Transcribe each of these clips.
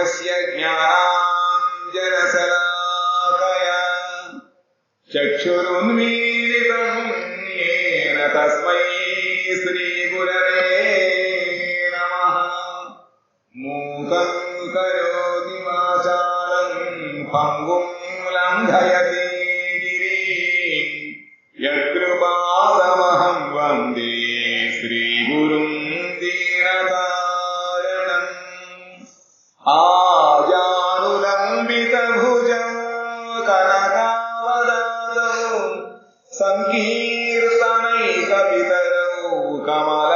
తస్య జ్ఞానాంజనశలాకయా చక్షురున్మీలితం येन తస్మై శ్రీగురవే నమః. మూకం కరోతి వాచాలం పంగుం లంఘయతి గిరిం యత్కృపాతమహం వందే శ్రీగురుం దీనతారణం. ఆజానులంబితభుజం కనకావదాతౌ సంకీర్తనైకపితరౌ కమలాయతాక్షౌ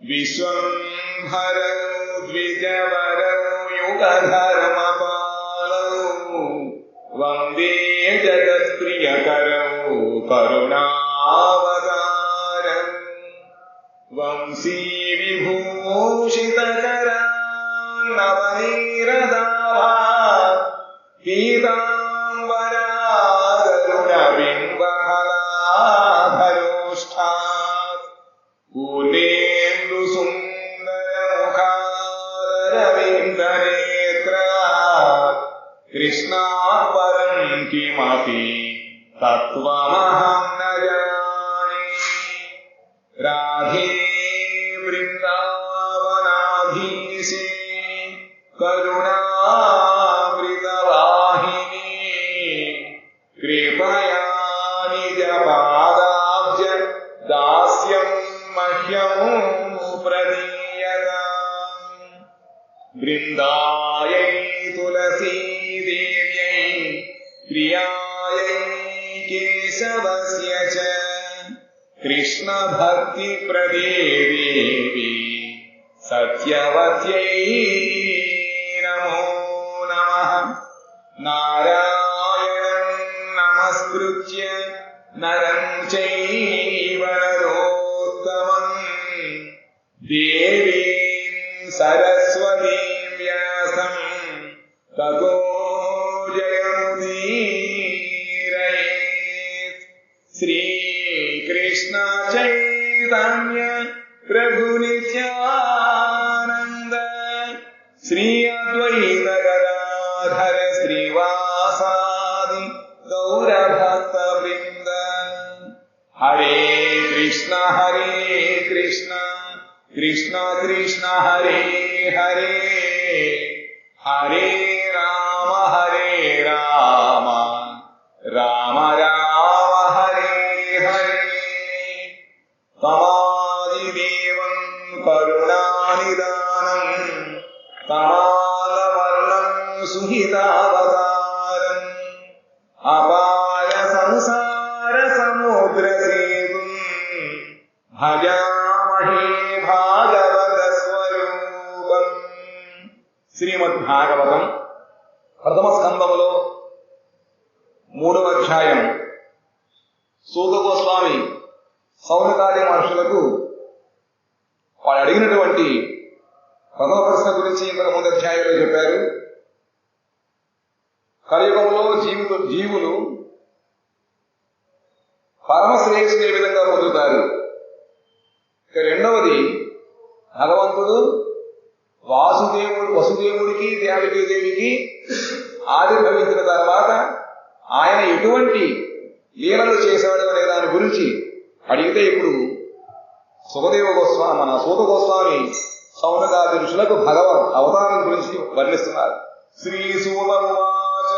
విశ్వంభరౌ ద్విజవరౌ యుగధర్మపాలౌ వందే జగత్ప్రియకరౌ కరుణావతారం. వంశీ విభూషితకరాన్ నవనీరదాభాత్ పీతాంబరాగరుణబింబఫలాధరోష్ఠాత్ పూర్ణేందు సుందరముఖారవిందనేత్రాత్ కృష్ణాత్ పరం కిమపి తత్వమహం న జానే. రాధే బృందావనాధీశే కరుణామృతవాహిని కృపయా నిజపాదాబ్జ దాస్యం మహ్యం ప్రదీయతాం. బృందాయై తులసీదేవ్యై ప్రియాయై కేశవస్య చ కృష్ణ భక్తి ప్రదే దేవి సత్యవత్యై నమో నమః. నారాయణం నమస్కృత్య నరం చైవ నరోత్తమం దేవీం సరస్వతీం వ్యాసం తతో జయముదీరయేత్. శ్రీకృష్ణ చైతన్య ప్రభు నిత్యానంద శ్రీ అద్వైత గదాధర శ్రీవాసాది గౌరభక్త వృంద. హరే కృష్ణ కృష్ణ కృష్ణ హరే హరే హరే రామ రామ రామ హరే హరే. తమాదిదేవం కరుణానిదానం కమాలవర్ణం సుహితావతారం అపార సంసార సముద్ర సేతుం భజామహే భాగవత స్వరూపం. శ్రీమద్భాగవతం ప్రథమ స్కందములో 3వ అధ్యాయం. సూత గోస్వామి సౌనకాది మహర్షులకు వాళ్ళు అడిగినటువంటి ప్రథమ ప్రశ్న గురించి ఇంతకు ముందు అధ్యాయంలో చెప్పారు. కలియుగంలో జీవులు పరమశ్రేయస్సుని ఏ విధంగా పొందుతారు. రెండవది, భగవంతుడు వసుదేవుడికి దేవికి ఆవిర్భవించిన తర్వాత ఆయన ఎటువంటి లీలలు చేశాడు అనే దాని గురించి అడిగితే ఇప్పుడు సూత గోస్వామి సౌనకాది ఋషులకు భగవద్ అవతారం గురించి వర్ణిస్తున్నారు. శ్రీ సూత ఉవాచ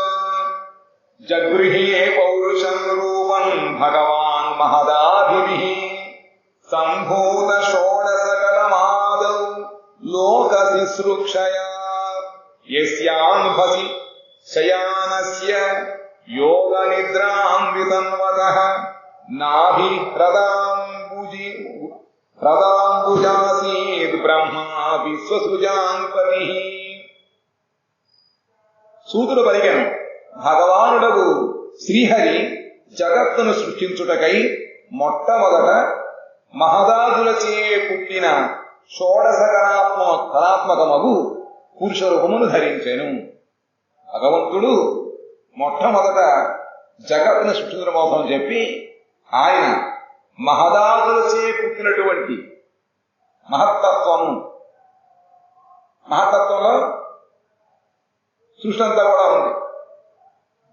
జగృహే పౌరుషం రూపం భగవాన్ మహదాభిః సంభూత షోడశకలమాదౌ లోకశుశ్రూక్షయా యస్యాంభసి శయానస్య యోగ నిద్రాం వితన్వతః నాభి హ్రదాంబుజాసీద్ బ్రహ్మా విశ్వసృజాంపతిః. సూతుడు పలికెను, భగవానుడగు శ్రీహరి జగత్తును సృష్టించుటకై మొట్టమొదట మహదాదులచే పుట్టిన షోడశ కళాత్మకమగు పురుష రూపమును ధరించెను. భగవంతుడు మొట్టమొదట జగత్తును సృష్టించడం కోసం చెప్పి ఆయన మహదాదులచే పుట్టినటువంటి మహత్తత్వము మహత్తత్వంలో సృష్టి అంతా కూడా ఉంది.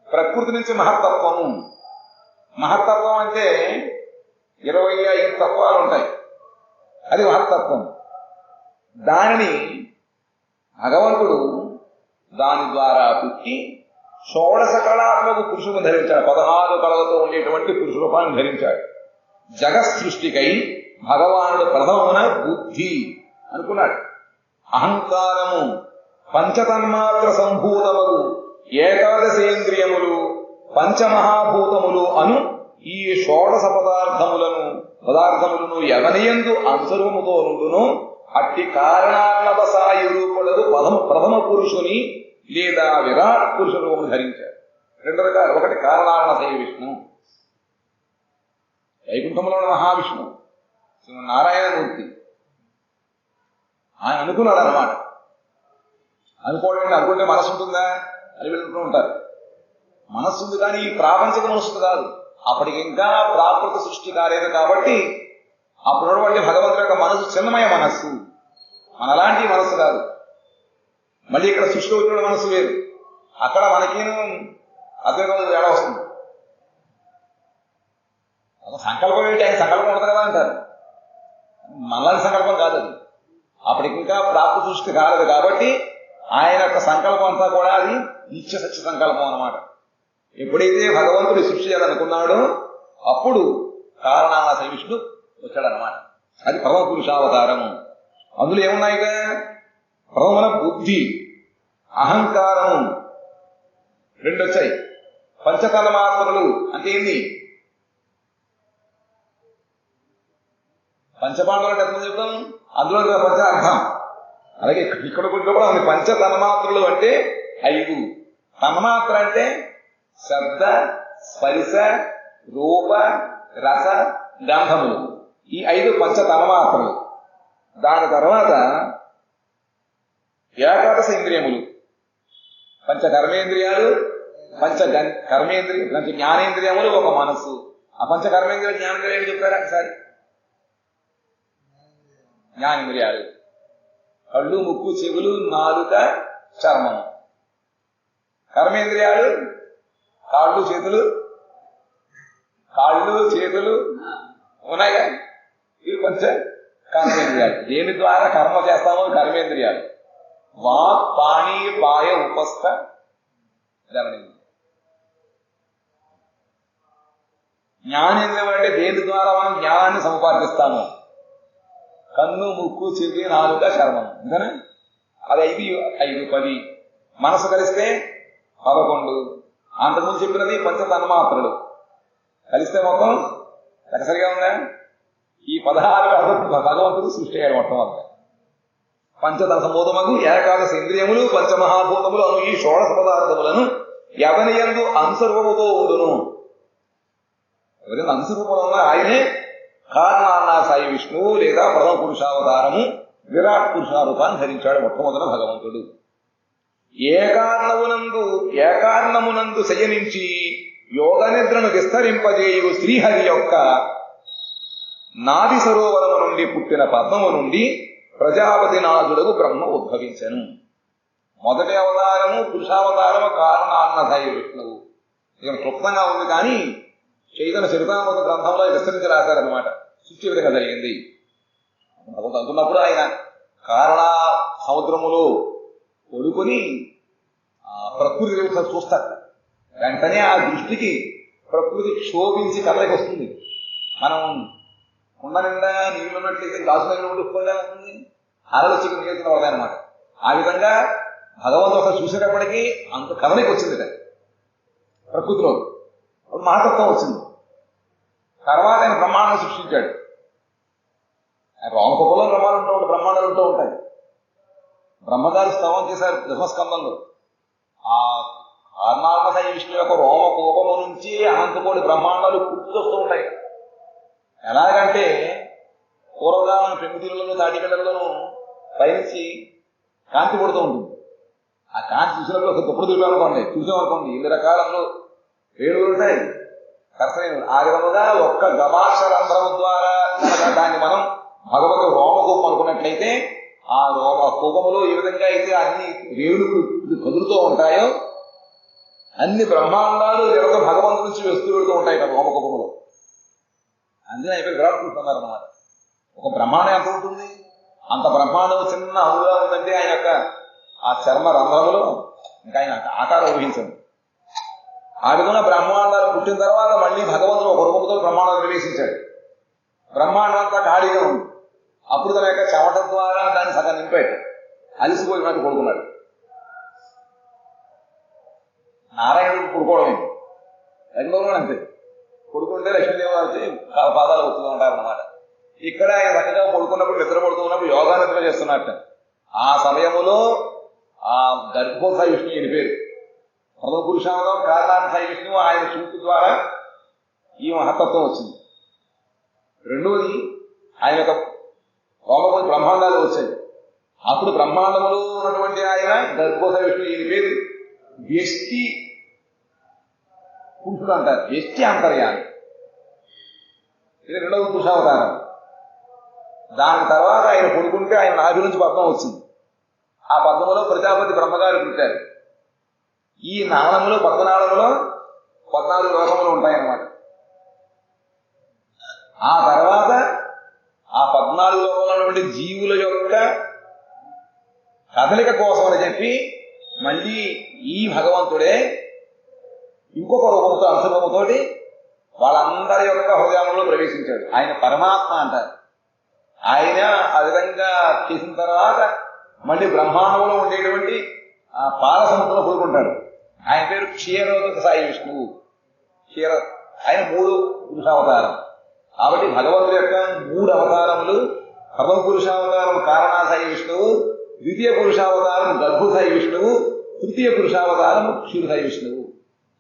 ప్రకృతి నుంచి మహత్తత్వము. మహత్తత్వం అంటే 25 తత్వాలు ఉంటాయి, అది మహత్తత్వం. దానిని భగవంతుడు దాని ద్వారా పుట్టి షోడశ కళాత్మక పురుషులను ధరించాడు. 16 కళలతో ఉండేటువంటి పురుష రూపాన్ని ధరించాడు. జగత్ సృష్టికై భగవానుడు ప్రథమమున బుద్ధి అనుకున్నాడు. అహంకారము, పంచతన్మాత్ర సంభూతములు, ఏకాదశేంద్రియములు, పంచమహాభూతములు అను ఈ షోడశ పదార్థములను ఎవనియందు అంశరూపముతో నుండును అట్టి కారణార్ణవ సాయి రూపులకు ప్రథమ పురుషుని లేదా విరాట్ పురుష రూపము ధరించారు. 2 రకాలు. ఒకటి కారణార్ణ సాయి విష్ణు, వైకుంఠంలో మహావిష్ణు నారాయణమూర్తి. ఆయన అనుకున్నాడు అన్నమాట. అనుకోవడం అనుకుంటే మనస్సు ఉంటుందా అని వెళ్తూ ఉంటారు. మనస్సు ఉంది కానీ ఈ ప్రాపంచిక మనస్సు కాదు. అప్పటికి ఇంకా ప్రాకృత సృష్టి కాలేదు కాబట్టి అప్పుడున్నటువంటి భగవంతుడి యొక్క మనస్సు చిన్నమయ మనస్సు, మనలాంటి మనస్సు కాదు. మళ్ళీ ఇక్కడ సృష్టి వచ్చిన మనస్సు వేరు. అక్కడ మనకేను అద్వైతం తేడా వస్తుంది. సంకల్పం ఏంటి? ఆయన సంకల్పం ఉండదు కదా అంటారు. మనలాంటి సంకల్పం కాదు అది. అప్పటికి ఇంకా ప్రాకృత సృష్టి కాలేదు కాబట్టి ఆయన యొక్క సంకల్పం అంతా కూడా అది నిత్య సత్య సంకల్పం అన్నమాట. ఎప్పుడైతే భగవంతుడు సృష్టి చేయాలనుకున్నాడో అప్పుడు కారణాల విష్ణు వచ్చాడనమాట. అది ప్రథమ పురుషావతారము. అందులో ఏమున్నాయిగా? ప్రథమన బుద్ధి, అహంకారము 2 వచ్చాయి. పంచతన్మాత్రలు అంటే ఏంది? పంచపాండవులు అంటే ఎంత చెప్తాం? అందులో పంచ అర్థం. అలాగే ఇక్కడ కూడా ఉంది. పంచతన్మాత్రలు అంటే 5. తన్మాత్ర అంటే శబ్ద, స్పర్శ, రూప, రస, గంధములు. ఈ 5 పంచతన్మాత్రలు. దాని తర్వాత ఏకాదశ ఇంద్రియములు, పంచకర్మేంద్రియాలు, పంచ జ్ఞానేంద్రియములు, ఒక మనస్సు. ఆ పంచకర్మేంద్రియాలు జ్ఞానేంద్రియాలు ఏమి చెప్తారా ఒకసారి? జ్ఞానేంద్రియాలు కళ్ళు, ముక్కు, చెవులు, నాలుక, చర్మము. కర్మేంద్రియాలు కాళ్ళు చేతులు ఉన్నాయిగా. ఇవి పంచ కర్మేంద్రియాలు. దేని ద్వారా కర్మ చేస్తామో కర్మేంద్రియాలు. వాక్, పాణి, పాయ, ఉపస్థ, జ్ఞానేంద్రియం. జ్ఞానేంద్రియం అంటే దేని ద్వారా మనం జ్ఞానాన్ని సంపాదిస్తాము. కన్ను, ముక్కు, చెవి, నాలుక, చర్మం. అంతేనా? అది 5 10. మనసు కలిస్తే 11. అంతకుముందు చెప్పినది పంచతన్మాత్రలు కలిస్తే మొత్తం సరిగా ఉందా? ఈ 16 భగవంతుడు సృష్టి అయ్యాడు మొత్తం అంతా. పంచతన సంబోధములు, ఏకాదశ ఇంద్రియములు, పంచమహాభూతములు అను ఈ షోడశ పదార్థములను ఎవనియందు అంశరూపముతో ఉండును. ఎవరైనా అంశరూపంలో ఉన్న ఆయనే కారణాన్న సాయి విష్ణువు లేదా ప్రథమ పురుషావతారము విరాట్ పురుషారూపాన్ని ధరించాడు మొట్టమొదట భగవంతుడు. ఏకార్ణమునందు శయనించి యోగ నిద్రను విస్తరింపజేయు శ్రీహరి యొక్క నాది సరోవరము నుండి పుట్టిన పద్మము నుండి ప్రజాపతి నాథుడకు బ్రహ్మ ఉద్భవించెను. మొదటి అవతారము పురుషావతారము కారణాన్న సాయి విష్ణువు. ఇక క్లుప్తంగా ఉంది కానీ చైతన్య చరితామృత గ్రంథంలో విస్తరించి రాశారనమాట. సృష్టి విధంగా జరిగింది అనుకున్నప్పుడు ఆయన కారణ సముద్రములో కొడుకుని ప్రకృతి చూస్తారు. వెంటనే ఆ దృష్టికి ప్రకృతి క్షోభించి కళ్ళకి వస్తుంది. మనం కుండ నిండా నీళ్ళు ఉన్నట్లయితే గాజు నీళ్ళు ఉండిపోయినా ఉంటుంది, అరలు చిక్కు నియంత్రణ పడతాయన్నమాట. ఆ విధంగా భగవంతుడు ఒకసారి చూసేటప్పటికీ అంత కదలికి వచ్చింది ప్రకృతిలో. అప్పుడు మహతత్వం వచ్చింది. తర్వాత ఆయన బ్రహ్మాండం సృష్టించాడు. రోమకుపంలో బ్రహ్మాండాలు ఉంటూ ఉంటాయి. బ్రహ్మగారు స్తవం చేశారు దశమస్కందంలో. ఆ కారణార్థ విష్ణు యొక్క రోమకోపము నుంచి అనంతకోటి బ్రహ్మాండాలు పుట్టుకొస్తూ ఉంటాయి. ఎలాగంటే పూర్వకాలం పెంకుతీరులను తాటికళ్ళలోనూ పైనుంచి కాంతి పడుతూ ఉంటుంది. ఆ కాంతి చూసినప్పుడు ఒక దుప్పుడు చూసామనుకోండి ఇన్ని రకాలలో వేణువులు ఉంటాయి, కర్సనేవులు. ఆ విధముగా ఒక్క గవాక్షరంధ్రము ద్వారా దాన్ని మనం భగవంతుడు రోమకోపం అనుకున్నట్లయితే ఆ ఆ కూపములో ఏ విధంగా అయితే అన్ని రేణువులు కదులుతూ ఉంటాయో అన్ని బ్రహ్మాండాలు ఎవరో భగవంతు నుంచి వస్తూ వెళుతూ ఉంటాయి కదా రోమకూపములో. అందుకే అయిపోయి విరాట్ కూర్చున్నారు అన్నమాట. ఒక బ్రహ్మాండం ఎంత ఉంటుంది? అంత బ్రహ్మాండం చిన్న అణువుగా ఉందంటే ఆయన యొక్క ఆ చర్మ రంధ్రములో ఇంకా ఆయన ఆకారం ఊహించండి. ఆ విధంగా బ్రహ్మాండాలు పుట్టిన తర్వాత మళ్ళీ భగవంతుడు ఒక రూపంతో బ్రహ్మాండం ప్రవేశించాడు. బ్రహ్మాండం అంతా ఖాళీగా ఉంది. అప్పుడు తన యొక్క చెమట ద్వారా దాన్ని సగం నింపాడు. అలిసిపోయినట్టు కొడుకున్నాడు. నారాయణుడు పుడుకోవడం రెండో అంతే. కొడుకుంటే లక్ష్మీదేవి పాదాలు వస్తూ ఉంటారన్నమాట. ఇక్కడ ఆయన చక్కగా పడుకున్నప్పుడు నిద్ర పడుతున్నప్పుడు యోగా నిద్ర చేస్తున్నట్ట. ఆ సమయములో ఆ గర్భోత్సవ విష్ణు ఈయన పేరు ప్రథమ పురుషావతం కారణాంతయ విష్ణువు ఆయన చూపు ద్వారా ఈ మహత్తత్వం వచ్చింది. రెండవది ఆయన యొక్క రోమపతి బ్రహ్మాండాలు వచ్చాయి. అప్పుడు బ్రహ్మాండములో ఉన్నటువంటి ఆయన గర్భోత్సవ విష్ణు ఈయన పేరు వ్యష్టి పురుషుడు అంటారు. వ్యష్టి అంతర్యామి. ఇది రెండవ పురుషావతారం. దాని తర్వాత ఆయన కొడుకుంటే ఆయన నాభి నుంచి పద్మం వచ్చింది. ఆ పద్మములో ప్రజాపతి బ్రహ్మగారు పుట్టారు. ఈ నాళములో పద్మనాళములో 14 లోకములు ఉంటాయన్నమాట. ఆ తర్వాత ఆ 14 లోకంలో ఉన్నటువంటి జీవుల యొక్క కదలిక కోసం అని చెప్పి మళ్ళీ ఈ భగవంతుడే ఇంకొక రూపంతో అంశరూపంతోటి వాళ్ళందరి యొక్క హృదయంలో ప్రవేశించాడు. ఆయన పరమాత్మ అంటారు. ఆయన ఆ విధంగా చేసిన తర్వాత మళ్ళీ బ్రహ్మాండంలో ఉండేటువంటి ఆ పాల సముద్రంలో కూడుకుంటాడు. ఆయన పేరు క్షీరోదక సాయి విష్ణువు. ఆయన 3 పురుషావతారం. కాబట్టి భగవంతుడి యొక్క 3 అవతారములు. ప్రథమ పురుషావతారం కారణాసాయి విష్ణువు, ద్వితీయ పురుషావతారం గర్భసాయి విష్ణువు, తృతీయ పురుషావతారం క్షీరసాయి విష్ణువు.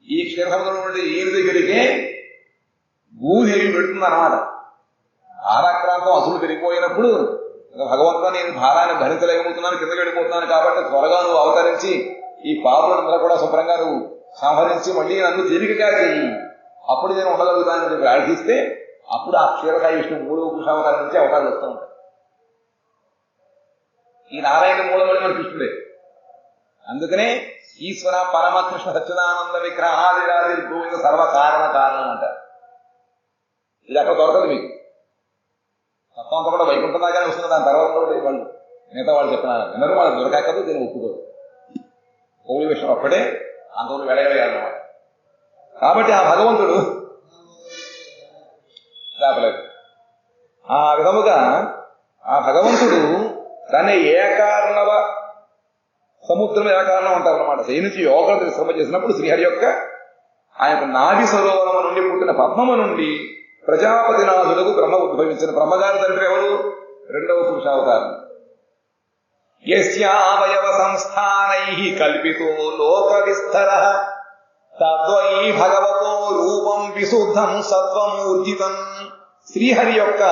ఈ క్షీరసముద్రం నుండి ఈయన దగ్గరికే భూదేవి పెడుతుందన్నమాట. ఆరాక్రాంతం అసులు పెరిగిపోయినప్పుడు భగవంతుడు నేను భారాన్ని భరించలేకపోతున్నాను, కిందకి వెళ్ళిపోతున్నాను, కాబట్టి త్వరగా నువ్వు అవతరించి ఈ పాపులందరూ కూడా శుభ్రంగా నువ్వు సంహరించి మళ్ళీ నన్ను తేలికగా చెయ్యి, అప్పుడు నేను ఉండగలుగుతానని చెప్పి ప్రార్థిస్తే అప్పుడు ఆ క్షీరసాయి విష్ణు 3 పురుషావతారం నుంచి అవతారాలు వస్తూ ఉంటాయి. ఈ నారాయణ మూలమని మన కృష్ణుడే. అందుకనే ఈశ్వర పరమకృష్ణ సచ్చిదానంద విగ్రహాదిరాది గోవింద సర్వకారణ కారణం అంటారు. ఇది అక్కడ దొరకదు మీకు. తత్వం అంతా కూడా వైకుంఠం దాకానే వస్తుంది. దాని తర్వాత వాళ్ళు మిగతా వాళ్ళు చెప్పినారు వినరు, వాళ్ళకి దొరకదు, దీన్ని ఒప్పుకోరు. పౌలి విషయం ఒక్కడే అంతవరకు వెళ్ళగలిగారన్నమాట. కాబట్టి ఆ భగవంతుడు రాపలేదు. ఆ విధముగా ఆ భగవంతుడు దాన్ని ఏకారణవ సముద్రం ఏకారణం అంటారు అన్నమాట. సై నుంచి యోగం శ్రమ చేసినప్పుడు శ్రీహరి యొక్క ఆయన నాభి సరోవరము నుండి పుట్టిన పద్మము నుండి ప్రజాపతినాథులకు బ్రహ్మ ఉద్భవించిన. బ్రహ్మగారి తండ్రి ఎవరు? 2వ పురుషావతారం. యస్యావయవ సంస్థానై కల్పితో లోక విస్తర తద్వై భగవతో రూపం విశుద్ధం సత్వమూర్జితం. శ్రీహరి యొక్క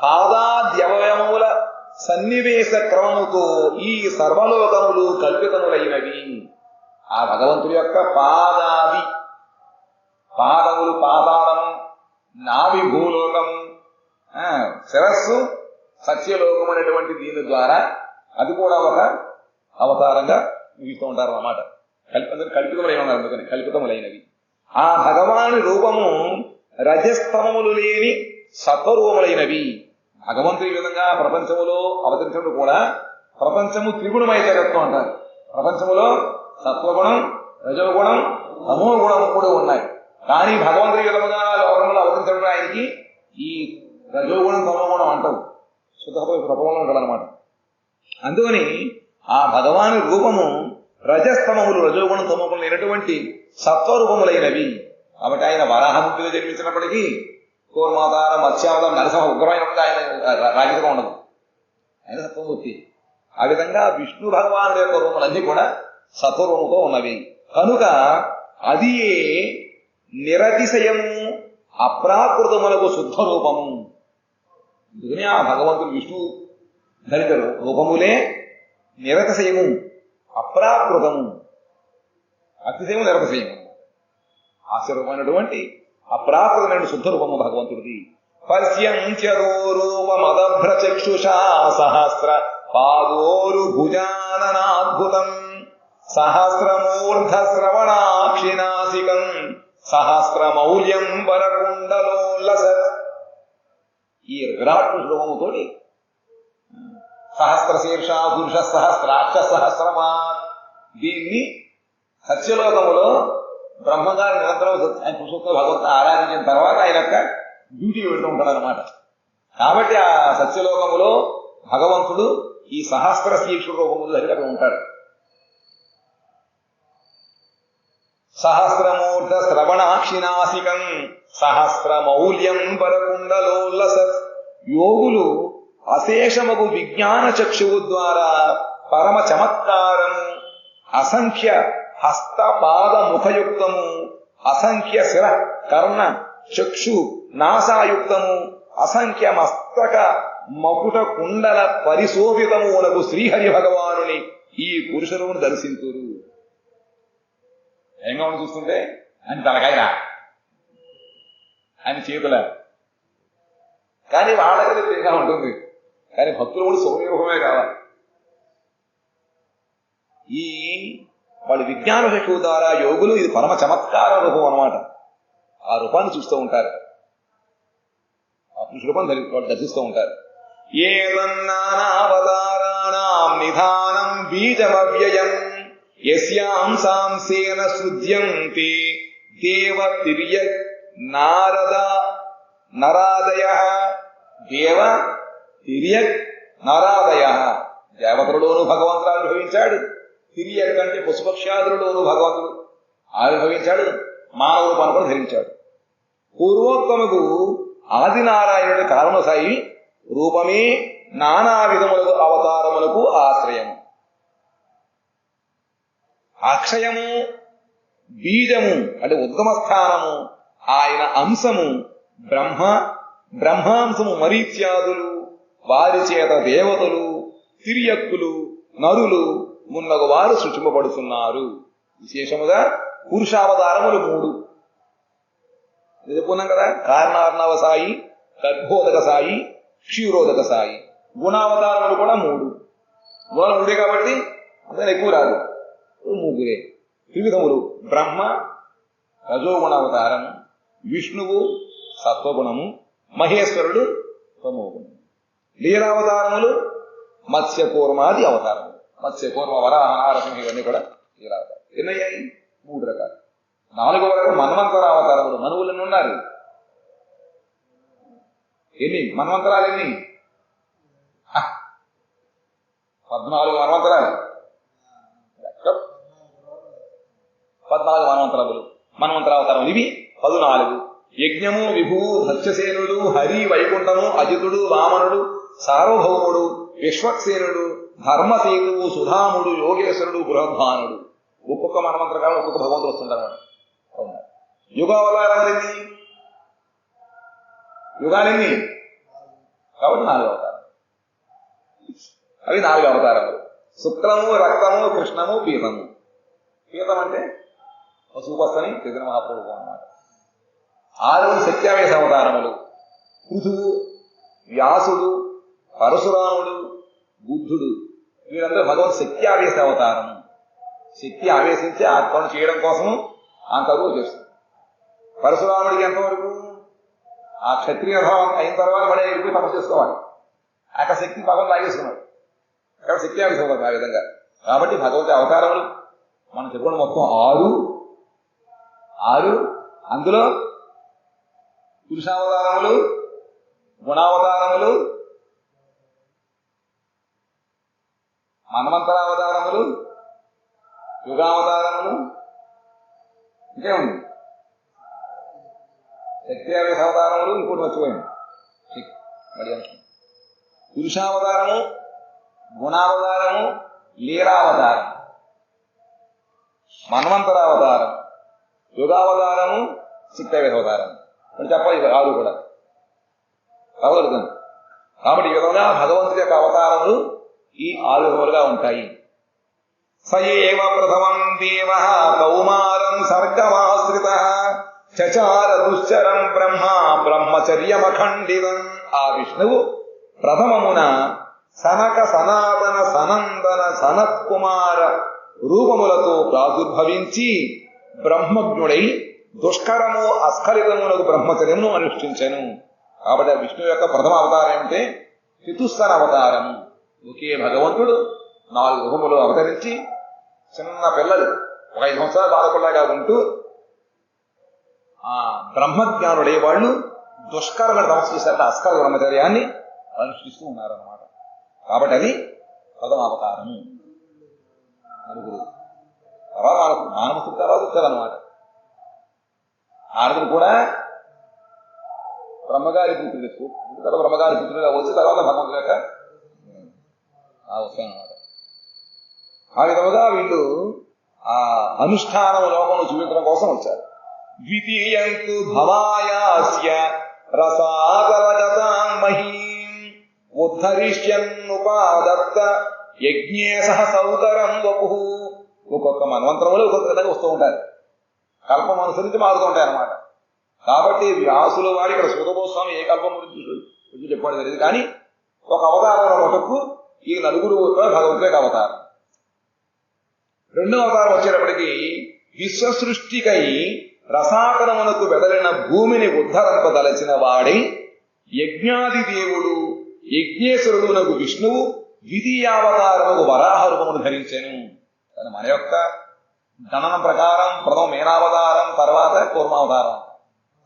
పాదాద్యవయముల సన్నివేశ క్రమముతో ఈ సర్వలోకములు కల్పితములైనవి. ఆ భగవంతుడి యొక్క పాదములు పాతాళము, నాభి భూలోకము, శిరస్సు సత్యలోకం అనేటువంటి దీని ద్వారా అది కూడా ఒక అవతారంగా చూపిస్తూ ఉంటారు అన్నమాట. కల్పితములై ఉన్నారు. అందుకని కల్పితములైనవి. ఆ భగవాని రూపము రజస్తమములు లేని సత్వరూపములైనవి. భగవంతుడి ఈ విధంగా ప్రపంచములో అవతరించినప్పుడు కూడా ప్రపంచము త్రిగుణమయ జగత్వం అంటారు. ప్రపంచములో సత్వగుణం, రజోగుణం, తమోగుణం 3 ఉన్నాయి. కానీ భగవంతుడి విధముగా లోకంలో అవతరించడం ఆయనకి ఈ రజోగుణం తమోగుణం అంటావు శుద్ధంలో ఉంటాడనమాట. అందుకని ఆ భగవాని రూపము రజస్తమములు, రజోగుణం తమోగుణం లేనటువంటి సత్వరూపములైనవి. కాబట్టి ఆయన వరాహముక్తిగా జన్మించినప్పటికీ కూర్మావతారం, మత్స్యావతారం, నరసింహ ఉగ్రమైన ఆయన రాజకీయంగా ఉండదు. ఆయన సత్వమూర్తి. ఆ విధంగా విష్ణు భగవానుడి యొక్క రూపములన్నీ కూడా సత్వరూపంతో ఉన్నవి. కనుక అది నిరతిశయము అప్రాకృతములకు శుద్ధ రూపము. అందుకని ఆ భగవంతుడు విష్ణు ధరిత రూపములే నిరతిశయము, అప్రాకృతము. అతిశయము నిరతిశయము. ఆశ్చర్యమైనటువంటి అప్రాకృతమైన శుద్ధ రూపము భగవంతుడిది. పశ్యంత్యదో రూపమదభ్రచక్షుషా సహస్ర పాదోరు భుజాననాద్భుతం సహస్రమూర్ధ శ్రవణాక్షినాసికం సహస్రమౌల్యం వరకుండలోల్లస. ఈ విరాట్ పురుషులతో సహస్రశీర్ష పురుష సహస్రాక్ష సహస్రమా. దీన్ని సత్యలోకములో బ్రహ్మగారి నిరంతరం ఆయన పురుషోత్తమ భగవంతుని ఆరాధించిన తర్వాత ఆయన యొక్క డ్యూటీ వెళ్తూ ఉంటాడు అనమాట. కాబట్టి ఆ సత్యలోకములో భగవంతుడు ఈ సహస్ర శీర్షుడు రూపములు ధరి అక్కడ ఉంటాడు. సహస్రమూర్ధ శ్రవణాక్షినాసికం సహస్రమౌల్యం వరకుండలోల్లసత్. యోగులు అశేషమగు విజ్ఞాన చక్షువు ద్వారా పరమ చమత్కారము అసంఖ్య హస్తపాద ముఖయుక్తము అసంఖ్య శిర కర్ణ చక్షు నాసాయుక్తము అసంఖ్య మస్తక మకుట కుండల పరిశోభితమునకు శ్రీహరి భగవానుని ఈ పురుషులను దర్శింతురు. ఏంగా ఉండి చూస్తుంటే ఆయన తలకాయరా, ఆయన చేతుల, కానీ వాళ్ళకి తేగా ఉంటుంది. కానీ భక్తులు కూడా సౌమ్యరూపమే కావాలి. ఈ వాళ్ళు విజ్ఞాన చక్షువు ద్వారా యోగులు ఇది పరమ చమత్కార రూపం అన్నమాట. ఆ రూపాన్ని చూస్తూ ఉంటారు, ఆ పురుష రూపం వాళ్ళు దర్శిస్తూ ఉంటారు. ఏతన్నానావతారాణాం నిధానం బీజమవ్యయం యస్యాం సాంసేన సృజ్యంతి దేవ తిర్య నారద నరాదయః. దేవ తిర్య నరాదయః. దేవతలలోనూ భగవంతుడు ఆవిర్భవించాడు. తిరియక్ అంటే పశుపక్షాదులలోనూ భగవంతుడు ఆవిర్భవించాడు. మానవ రూపాన్ని కూడా ధరించాడు. పూర్వోత్తముకు ఆదినారాయణుడి కారణసాయి రూపమే నానా విధములకు అవతారములకు ఆశ్రయము. అక్షయము బీజము అంటే ఉద్గమ స్థానము ఆయన అంశము బ్రహ్మాంశము మరీత్యాదులు వారి చేత దేవతలు తిరియక్కులు నరులు మున్నగు వారు సృష్టింపబడుతున్నారు. విశేషముగా పురుషావతారములు 3 చెప్పుకున్నాం కదా. కారణార్ణవ సాయి, గర్భోదక సాయి, క్షీరోదక సాయి. గుణావతారములు కూడా 3. గుణాలు 3 కాబట్టి అంత ఎక్కువ రాదు, 3. త్రివిధములు బ్రహ్మ రజోగుణావతారము, విష్ణువు సత్వగుణము, మహేశ్వరుడు తమోగుణము. లీలావతారములు మత్స్యకూర్మాది అవతారములు. మత్స్యకూర్మ వరాహ నారసింహ ఇవన్నీ కూడా లీలావతారం. ఎన్నయ్యాయి? 3 రకాలు. 4వ రకం మన్వంతర అవతారములు. మనువులన్నీ ఉన్నారు. ఎన్ని మన్వంతరాలు? ఎన్ని? 14 మన్వంతరాలు. 14 మన్వంతరములు, మన్వంతరావతారములు. ఇవి 14. యజ్ఞము, విభూ, సత్యసేనుడు, హరి, వైకుంఠము, అజితుడు, వామనుడు, సార్వభౌముడు, విశ్వక్సేనుడు, ధర్మసేతువు, సుధాముడు, యోగేశ్వరుడు, బృహద్భానుడు. ఒక్కొక్క మన్వంతర కాలం ఒక్కొక్క భగవంతుడు వస్తుంటారు. యుగావతారాలెన్ని? యుగాలెన్ని? కాబట్టి 4 అవతారాలు. అవి 4 అవతారములు. శుక్లము, రక్తము, కృష్ణము, పీతము. పీతం అంటే పశుపస్తని చైతన్య మహాప్రభువు అన్నమాట. 6 సత్యావేశ అవతారములు. పృథువు, వ్యాసుడు, పరశురాముడు, బుద్ధుడు వీరందరూ భగవత్ శక్త్యావేశ అవతారము. శక్తి ఆవేశించి ఆ పనులు చేయడం కోసము అంతవరకు చేస్తుంది. పరశురాముడికి ఎంతవరకు? ఆ క్షత్రియ భావం అయిన తర్వాత మళ్ళీ వెళ్ళి తపస్సు చేసుకోవాలి. అక్కడ శక్తి భగవంతుడు లాగేసుకున్నాడు. అక్కడ శక్త్యావేశ అవతారం ఆ విధంగా. కాబట్టి భగవతి అవతారములు మనం చెప్పుకున్న మొత్తం 6. అందులో పురుషావతారములు, గుణావతారములు, మన్వంతరావతారములు, యుగావతారములు, ఇంకేముంది? శక్త్యావేశ అవతారములు, ఇంకోటి మర్చిపోయింది. పురుషావతారము, గుణావతారము, లీలావతారం, మన్వంతరావతారం, యుగావతారము, శక్త్యావేశ అవతారం అని చెప్పాలి. 6 కూడా అవగలుగుతుంది. కాబట్టి ఈ విధంగా భగవంతుడి యొక్క అవతారములు ఈ 6 విధములుగా ఉంటాయి. సయేవ ప్రథమం దేవ కౌమారం సర్గమాశ్రితః చచార దుశ్చరం బ్రహ్మ బ్రహ్మచర్యమఖండితం. ఆ విష్ణువు ప్రథమమున సనక సనాతన సనందన సనత్కుమార రూపములతో ప్రాదుర్భవించి బ్రహ్మజ్ఞుడై దుష్కరము అస్ఖలితమునకు బ్రహ్మచర్యమును అనుష్ఠించెను. కాబట్టి విష్ణువు యొక్క ప్రథమ అవతారం ఏమిటంటే చతుస్సర అవతారము. ఒకే భగవంతుడు 4 రూపములు అవతరించి చిన్న పిల్లలు ఒక 5 సంవత్సరాల బాలకుల్లాగా ఉంటూ ఆ బ్రహ్మజ్ఞానుడే వాళ్ళు దుష్కరమైన తపస్సు చేశారంటే అస్కర బ్రహ్మచర్యాన్ని అనుష్ఠిస్తూ ఉన్నారన్నమాట. కాబట్టి అది ప్రథమ అవతారము. నలుగురు తర్వాత మానవస్తుడు తర్వాత వచ్చారన్నమాట. నారదుడు కూడా బ్రహ్మగారి పుత్రుడు బ్రహ్మగారి పుత్రుడుగా వచ్చి తర్వాత భగవంతుడు యొక్క వస్తానమాట. ఆ విధముగా వీళ్ళు ఆ అనుష్ఠానం లోకంలో చూపించడం కోసం వచ్చారు. ద్వితీయంతు భవాయాస్య రసాగలజతాం మహీం ఉద్ధరిష్యన్నుపాదత్త యజ్ఞే సహ సౌకరం వపుః. ఒక్కొక్క మన్వంతరంలో ఒక్కొక్క విధంగా వస్తూ ఉంటారు. కల్పం అనుసరించి మారుతూ ఉంటాయి అన్నమాట. కాబట్టి వ్యాసుల వారి ఇక్కడ సూతగోస్వామి ఏ కల్పం గురించి చెప్పాడు తెలియదు, కానీ ఒక అవతారంలో మటుకు ఈ నలుగురు భగవంతుడి యొక్క అవతారం. రెండో అవతారం వచ్చేటప్పటికి విశ్వసృష్టికై రసాకరమునకు వెడలిన భూమిని ఉద్ధరింపదలచిన వాడై యజ్ఞాది దేవుడు యజ్ఞేశ్వరుడునకు విష్ణువు ద్వితీయావతారముకు వరాహ రూపమును ధరించెను. మన యొక్క గణనం ప్రకారం ప్రథమ మేనావతారం, తర్వాత కూర్మావతారం,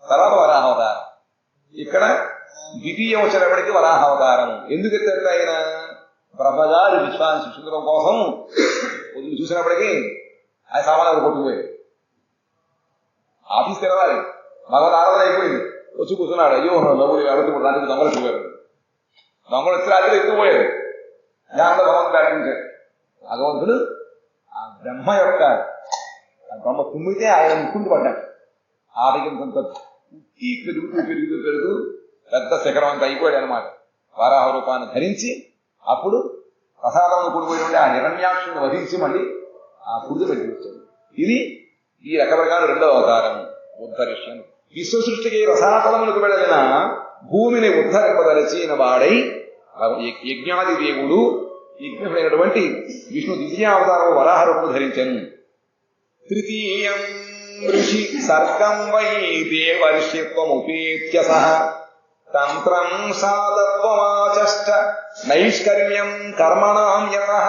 తర్వాత వరాహావతారం. ఇక్కడ ద్వితీయం వచ్చేటప్పటికి వరాహావతారం. ఎందుకు ఎత్తే ఆయన బ్రహ్మగారి విశ్వాన్ని సృష్టించడం కోసం వదిలి చూసినప్పటికీ ఆయన సామాన్యులు కొట్టుకుపోయాడు. ఆఫీస్ తెరవాలి, భగవద్ ఆరాధన అయిపోయింది, వచ్చి కూర్చున్నాడు. అయ్యో నవ్వులు కాబట్టి రాత్రి దొంగలు ఎత్తుకుపోయారు. దొంగలు వచ్చి రాత్రి ఎత్తుకుపోయాడు. జ్ఞానంలో భగవంతుడు ప్రార్థించాడు. భగవంతుడు ఆ బ్రహ్మ యొక్క బ్రహ్మ తుమ్మితే ఆయన ముక్కుండి పడ్డాడు. ఆటకింతంత ఉత్తి పెరుగుతూ పెద్ద శిఖరం అంతా అయిపోయాడు అనమాట. వారాహ రూపాన్ని ధరించి అప్పుడు ప్రసాదంలో కూడిపోయి ఉండే ఆ హిరణ్యాక్షుని వధించి మళ్ళీ ఆ కుడిది పెట్టి వచ్చాడు. ఇది ఈ రకరకాల రెండవ అవతారం. ఉద్ధరిష్యం విశ్వసృష్టికి రసాతలములకు వెడలిన భూమిని ఉద్ధరింపదలచిన వాడై యజ్ఞాది దేవుడు యజ్ఞుడైనటువంటి విష్ణు ద్వితీయావతారం వరాహ రూపము ధరించను. తృతీయం ఋషి సర్గం వై దేవర్షిత్వముపేత్య సహ తంత్రం సాధత్వమాచష్ట నైష్కర్మ్యం కర్మణాం యతః.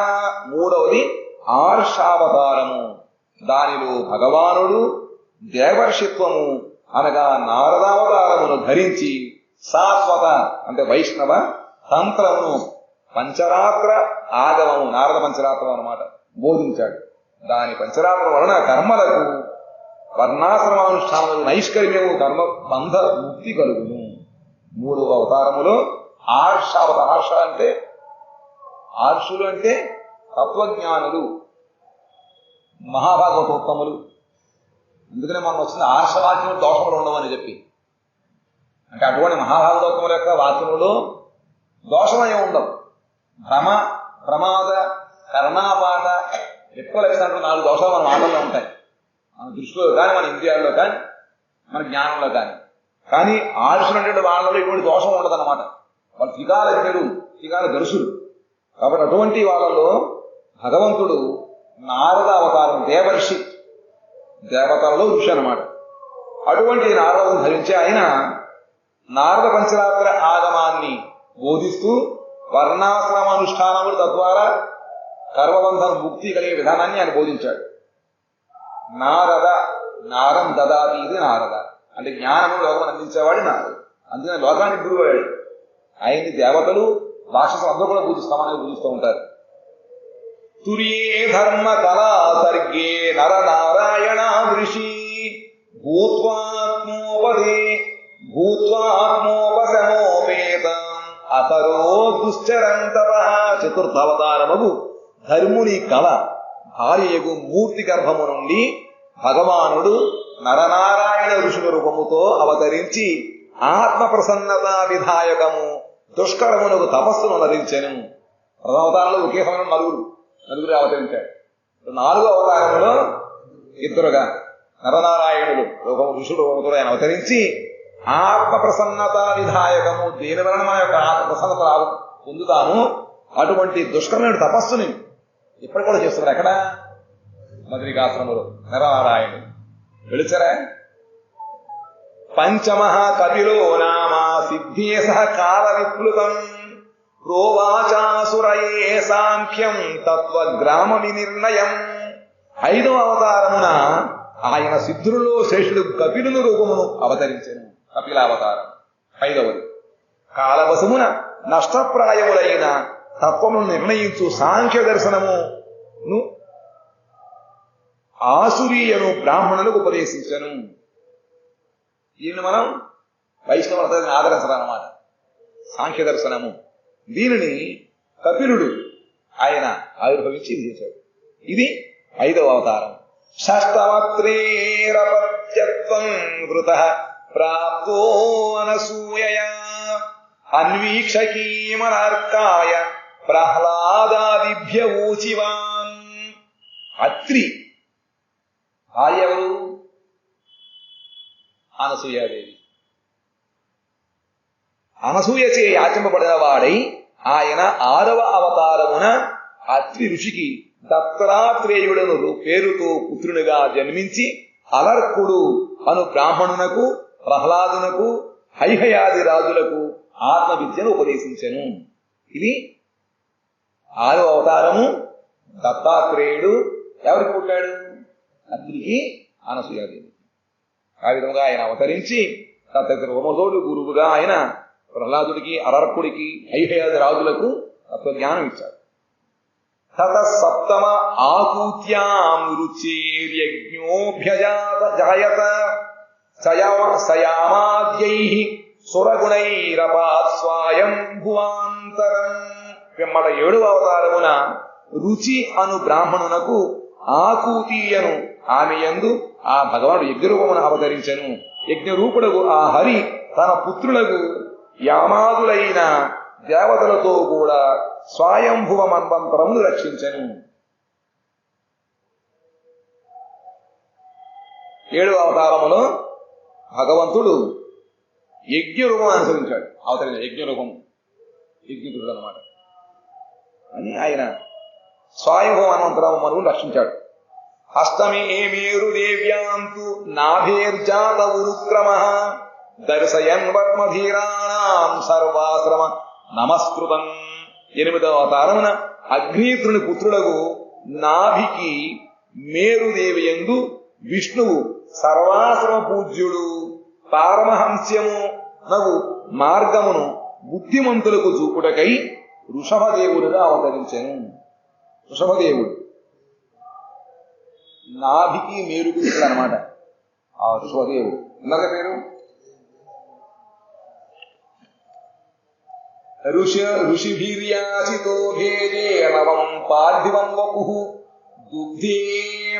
మూడవది ఆర్షావతారము. దానిలో భగవానుడు దేవర్షిత్వము అనగా నారదావతారమును ధరించి సాత్వత అంటే వైష్ణవ తంత్రమును పంచరాత్ర ఆగమము నారద పంచరాత్రం అన్నమాట బోధించాడు. దాని పంచరాత్రం వలన కర్మలకు వర్ణాశ్రమానుష్ఠానములు నైష్కర్మ్యము కర్మ బంధ ముక్తి కలుగును. మూడవ అవతారములో ఆర్షావతారం. ఆర్ష అంటే ఆర్షులు అంటే తత్వజ్ఞానులు, మహాభాగవతోత్తములు. అందుకనే మనం వచ్చింది ఆర్షవాక్యములు దోషములు ఉండవని చెప్పి. అంటే అటువంటి మహాభాగవతోత్తముల యొక్క వాక్యములో దోషమయం ఉండవు. భ్రమ, ప్రమాద, కర్ణాపాట, ఎక్కువ లక్షణాలు 4 దోషాలు మన మాటల్లో ఉంటాయి. మన దృష్టిలో కానీ, మన ఇంద్రియాల్లో కానీ, మన జ్ఞానంలో కానీ. కానీ ఆర్షులు అంటే వాళ్ళలో ఇటువంటి దోషం ఉండదన్నమాట. వాళ్ళు త్రికాలజ్ఞులు, త్రికాల దర్శులు. కాబట్టి అటువంటి వాళ్ళలో భగవంతుడు నారద అవతారం, దేవర్షి దేవతలలో ఋషి అన్నమాట. అటువంటి నారదను ధరించి ఆయన నారద పంచరాత్ర ఆగమాన్ని బోధిస్తూ వర్ణాశ్రమ అనుష్ఠానములు తద్వారా కర్మబంధన ముక్తి కలిగే విధానాన్ని ఆయన బోధించాడు. నారద నారం దదాతి, ఇది నారద అంటే జ్ఞానము లోకం అందించేవాడు నారదు. అందుకని లోకానికి గురువు అయ్యాడు. ఆయన్ని దేవతలు రాక్షసులు అందరూ కూడా పూజిస్తామని పూజిస్తూ ఉంటారు. తుర్యే ధర్మ కళా సర్గే నర నారాయణ ఋషి భూత్వాత్మోపశమోపేతం అతరో దుశ్చరంతవ. చతుర్థవతారమగు ధర్ముని కళ భార్యకు మూర్తి గర్భము నుండి భగవానుడు నరనారాయణ ఋషుల రూపముతో అవతరించి ఆత్మ ప్రసన్నత విధాయకము దుష్కరమునకు తపస్సును నరించెను. ప్రథమావతారంలో ఒకే సమయంలో నలుగురు అవతరించాడు. 4వ అవతారంలో ఇద్దరుగా నరనారాయణులు ఋషుడు రూపంతో ఆయన అవతరించి ఆత్మ ప్రసన్నత విధాయకము, దేని వలన మన యొక్క ఆత్మ ప్రసన్నత పొందుతాము అటువంటి దుష్కరమైన తపస్సుని ఇప్పటి కూడా చేస్తున్నారు. ఎక్కడ? బద్రికాశ్రమంలో నరనారాయణుడు వెళుచరా. పంచమహ కపిలో నామా సిద్ధేశ కాల విప్లుతం ప్రోవాచాసురయే సాంఖ్యం తత్వగ్రామ వినిర్ణయం. 5వ అవతారమున ఆయన సిద్ధులలో శ్రేష్ఠుడు కపిలుని రూపమును అవతరించెను. కపిలావతారం 5వది. కాలవశమున నష్టప్రాయములైన తత్వమును నిర్ణయించు సాంఖ్య దర్శనమును ఆసురీయను బ్రాహ్మణులకు ఉపదేశించను. దీనిని మనం వైష్ణవుని ఆదరించాలన్నమాట. సాంఖ్య దర్శనము దీనిని కపిలుడు ఆయన ఆవిర్భవించి చేశాడు. ఇది 5వ అవతారం. షష్టమత్రేరపత్యత్వం వృతః ప్రాప్తో అనసూయయా అన్వీక్షకీమనార్కాయ ప్రహ్లాదాదిభ్య ఊచివాన్. అత్రి భార్య ఎవరు? అనసూయాదేవి. అనసూయచే యాచింపబడిన వాడై ఆయన 6వ అవతారమున అత్రి ఋషికి దత్తాత్రేయుడను పేరుతో పుత్రునిగా జన్మించి అలర్కుడు అను బ్రాహ్మణునకు ప్రహ్లాదునకు హైహయాది రాజులకు ఆత్మ విద్యను ఉపదేశించెను. ఇది 6వ అవతారము. దత్తాత్రేయుడు ఎవరికి పుట్టాడు? అత్రికి, అనసూయాదేవి. ఆ విధంగా ఆయన అవతరించి తత్వమతోడు గురువుగా ఆయన ప్రహ్లాదుడికి అలర్కుడికి హైహయాది రాజులకు తత్వజ్ఞానం ఇచ్చాడు. తత సప్తమ ఆకూత్యాం రుచేర్యజ్ఞోభ్యజాత జాయత సయామాద్యైః సురగుణైరపాత్ స్వాయం భువాంతరం. పిమ్మట 7వ అవతారమున రుచి అను బ్రాహ్మణునకు ఆకూతీయను ఆమె యందు ఆ భగవానుడు యజ్ఞరూపమును అవతరించెను. యజ్ఞరూపుడకు ఆ హరి తన పుత్రులకు యామాదులైన దేవతలతో కూడా స్వయంభువ మన్వంతరమును రక్షించెను. 7వ అవతారములో భగవంతుడు యజ్ఞరూపం అనుసరించాడు. అవతరించాడు యజ్ఞరూపము, యజ్ఞపురుడు అన్నమాట. అని ఆయన స్వయంభువ మన్వంతరము మనువును రక్షించాడు. అష్టమే మేరు దేవ్యాంతు నాభేర్జాత ఉరుక్రమః దర్శయన్ పద్మధీరాణాం సర్వాశ్రమ నమస్కృతం. 8వ అవతారమున అగ్నిత్రుని పుత్రులకు నాభికి మేరుదేవి యందు విష్ణువు సర్వాశ్రమ పూజ్యుడు పారమహంస్యము నగు మార్గమును బుద్ధిమంతులకు చూపుటకై వృషభదేవుడుగా అవతరించెను. వృషభదేవుడు నాభికి మేరుకు అనమాట. ఆ వృషభదేవుడు ఇందాక పేరు ఋషిభిర్యాసితో భేదే నవం పార్థివం వపుః దుగ్ధే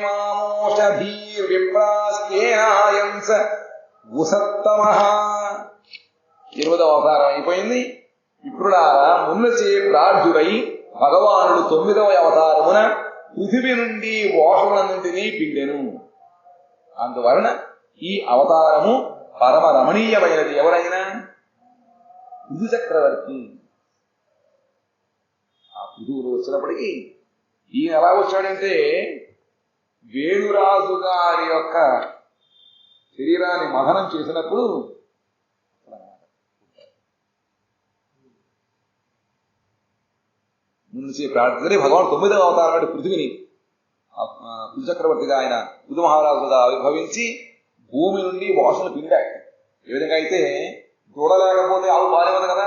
మామోషధీర్విప్రాస్కేనాయంస ఉసత్తమః. 8వ అవతారం అయిపోయింది. విప్రులారా మునులచే ప్రార్థుడై భగవానుడు 9వ అవతారమున పృథివీ నుండి ఓషములన్నింటినీ పిండెను. అందువలన ఈ అవతారము పరమ రమణీయమైనది. ఎవరైనా పృథు చక్రవర్తి ఆ పృథువులు వచ్చినప్పటికీ ఈయన ఎలా వచ్చాడంటే వేణురాజు గారి యొక్క శరీరాన్ని మథనం చేసినప్పుడు నుంచి ప్రార్థించే భగవాన్ 9వ అవతారం అంటే పృథివిని పృథు చక్రవర్తిగా ఆయన పృథు మహారాజుగా ఆవిర్భవించి భూమి నుండి వాసనలు పిండాడు. ఏ విధంగా అయితే చూడలేకపోతే ఆవు పాలేవదు కదా,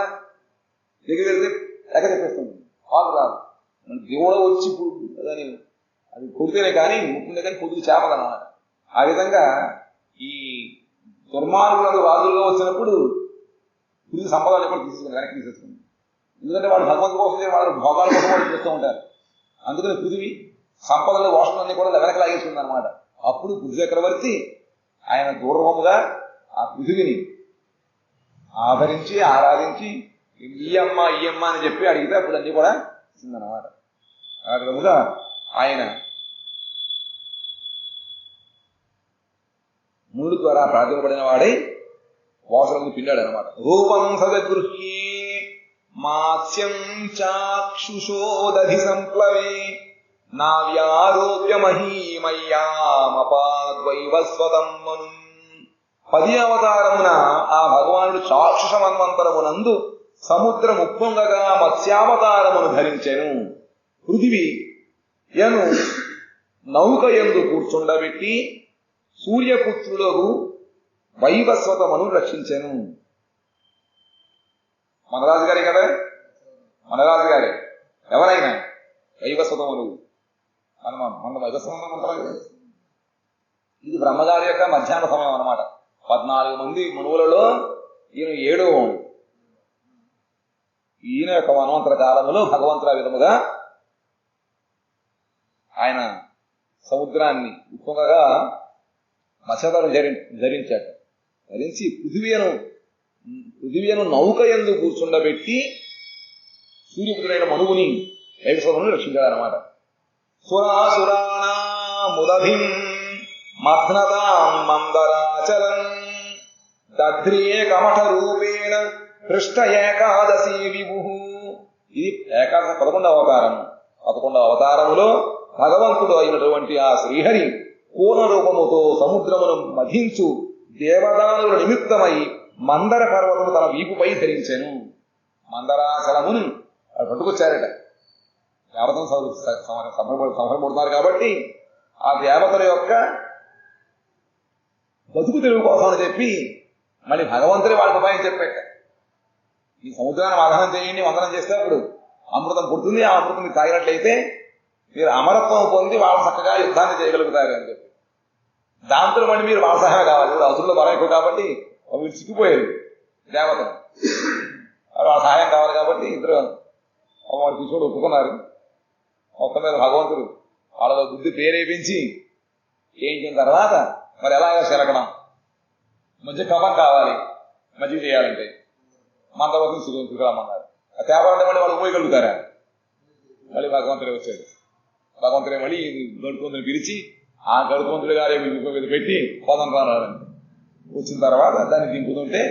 దగ్గర వెళ్తే ఎక్క చెప్పేస్తుంది, పాలు రాదు. దేవుడ వచ్చి దాన్ని అది కొడితేనే కానీ ముట్టుండే కానీ పొద్దుకు చేపదన్నమాట. ఆ విధంగా ఈ దుర్మార్గులకు రాజులుగా వచ్చినప్పుడు పృథు సంపదలు ఎప్పుడు తీసుకుని వెనక్కి తీసేసుకుంది. ఎందుకంటే వాళ్ళు భగవంతు కోసం వాళ్ళు భోగాల కోసం వాళ్ళు చేస్తూ ఉంటారు. అందుకని పృథివీ సంపదల వాసనలన్నీ కూడా వెనక్కి లాగేస్తుంది అనమాట. అప్పుడు పృథు చక్రవర్తి ఆయన దూరముగా ఆ పృథివిని ఆదరించి ఆరాధించి ఈయమ్మ ఈయమ్మ అని చెప్పి అడిగితే అప్పుడు అన్నీ కూడా ఇచ్చిందనమాట. ఆ విధముగా ఆయన మునుడు ద్వారా ప్రార్థింపబడిన వాడై వాసనకు పిండాడు అనమాట. రూపం సదగృహ్యే మాస్యం చాక్షుషోదధి సంప్లవే నావ్యారోప్య మహీమయ్యామపాద్వైవస్వతం మను. 10వ అవతారమున ఆ భగవానుడు చాక్షుష మన్వంతరమునందు సముద్రం ఉప్పొంగగా మత్స్యావతారమును ధరించెను. పృథివీ యను నౌక యందు కూర్చుండబెట్టి సూర్యపుత్రులకు వైవస్వతమును రక్షించెను. మన రాజుగారే కదా, మన రాజుగారే. ఎవరైనా వైవస్వతములు మన వైవస్వతం అంటారు. ఇది బ్రహ్మగారి యొక్క మధ్యాహ్న సమయం అన్నమాట. 14 మంది మనువులలో ఈయన 7వ. ఈయన యొక్క మన్వంతర కాలంలో భగవంతుడు ఆ విధముగా ఆయన సముద్రాన్ని ఉప్పొంగగా మత్స్యావతారం ధరించాడు. ధరించి పృథివీను నౌక యందు కూర్చుండబెట్టి సూర్యపుత్రుడైన మనువుని వైవస్వతమును రక్షించాడు అన్నమాట. సురాసురాణాముదధిం మథ్నతాం మందరాచలం దధ్రియే కమఠ రూపేణ కృష్ణ ఏకాదశి విభు. ఇది 11వ అవతారం. 11వ అవతారములో భగవంతుడు అయినటువంటి ఆ శ్రీహరి పూర్ణ రూపముతో సముద్రమును మధించు దేవదానుల నిమిత్తమై మందర పర్వతము తన వీపుపై ధరించెను. మందరాచలముని పట్టుకొచ్చారట. దేవతను సంహరింపబడుతున్నారు కాబట్టి ఆ దేవతల యొక్క బతుకు తెరువు కోసం అని చెప్పి మళ్ళీ భగవంతుడే వాళ్ళకి ఉపాయం చెప్పాట. ఈ సముద్రాన్ని ఆధానం చేయండి, వందనం చేస్తే అప్పుడు అమృతం పుడుతుంది. ఆ అమృతం మీరు తాగినట్లయితే మీరు అమరత్వం పొంది వాళ్ళు చక్కగా యుద్ధాన్ని చేయగలుగుతారు అని చెప్పి. దాంతో మళ్ళీ మీరు వాళ్ళ సహాయం కావాలి. అవసరంలో బలం ఎక్కువ కాబట్టి వీళ్ళు చిక్కిపోయారు దేవతలు. వాళ్ళ సహాయం కావాలి కాబట్టి ఇద్దరు వాళ్ళు తీసుకొని ఒప్పుకున్నారు. మొత్తం మీద భగవంతుడు వాళ్ళ బుద్ధి ప్రేరేపించి చేయించిన తర్వాత మరి ఎలాగో శరకడం మధ్య కవం కావాలి. మజ్జిగ చేయాలంటే మందవతిని సుఖరమ్మన్నారు. ఆ తేపాలంటే మళ్ళీ వాళ్ళు పోయగలుగుతారా? మళ్ళీ భగవంతుడే వచ్చాడు. భగవంతుడే మళ్ళీ గడుపుమంతుని పిలిచి ఆ గడుపుమంతుడి గారి మీద పెట్టి పొలం రాలని వచ్చిన తర్వాత దాన్ని దింపుతుంటే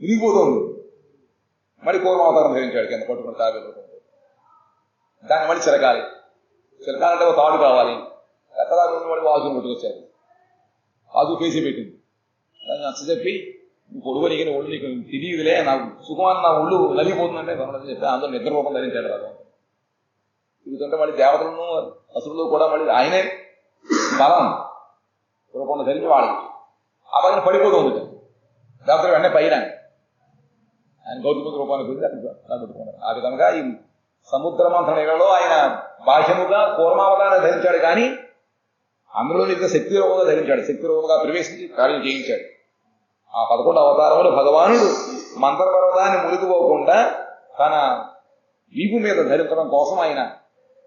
విరిగిపోతుంది. మళ్ళీ కూర్మావతారం ధరించాడు కింద పట్టుకుని తాగలు. దాన్ని మళ్ళీ చిరకాలి. చిరకాలంటే ఒక తాడు కావాలి. ఎక్కడా మళ్ళీ వాసుని పట్టుకొచ్చారు. వాసు పేసి పెట్టింది. దాన్ని నచ్చ చెప్పి నువ్వు పొడుగు నీకు ఒళ్ళు నీకు తెలియదులే, నాకు సుఖమాన్ని నా ఒళ్ళు నలిగిపోతుందంటే చెప్పి అందులో నిద్రపోవడం ధరించాడు భగవంతుడు. తిరుగుతుంటే మళ్ళీ దేవతలను అసురులు కూడా మళ్ళీ ఆయనే బలం రూపంలో ధరించి వాళ్ళకి ఆ పైన పడిపోతుంది. దేవతలు వెంటనే పైన ఆయన గౌతమ రూపాన్ని గురించి అట్లా పెట్టుకున్నారు. ఆ విధంగా ఈ సముద్రమంథనలో ఆయన బాహ్యముగా కూర్మావతారం ధరించాడు, కానీ అందులో నిజ శక్తి రూపంగా ధరించాడు. శక్తి రూపంగా ప్రవేశించి కార్యం చేయించాడు. ఆ 11వ అవతారంలో భగవానుడు మంత్ర పర్వతాన్ని మునిగిపోకుండా తన వీపు మీద ధరించడం కోసం ఆయన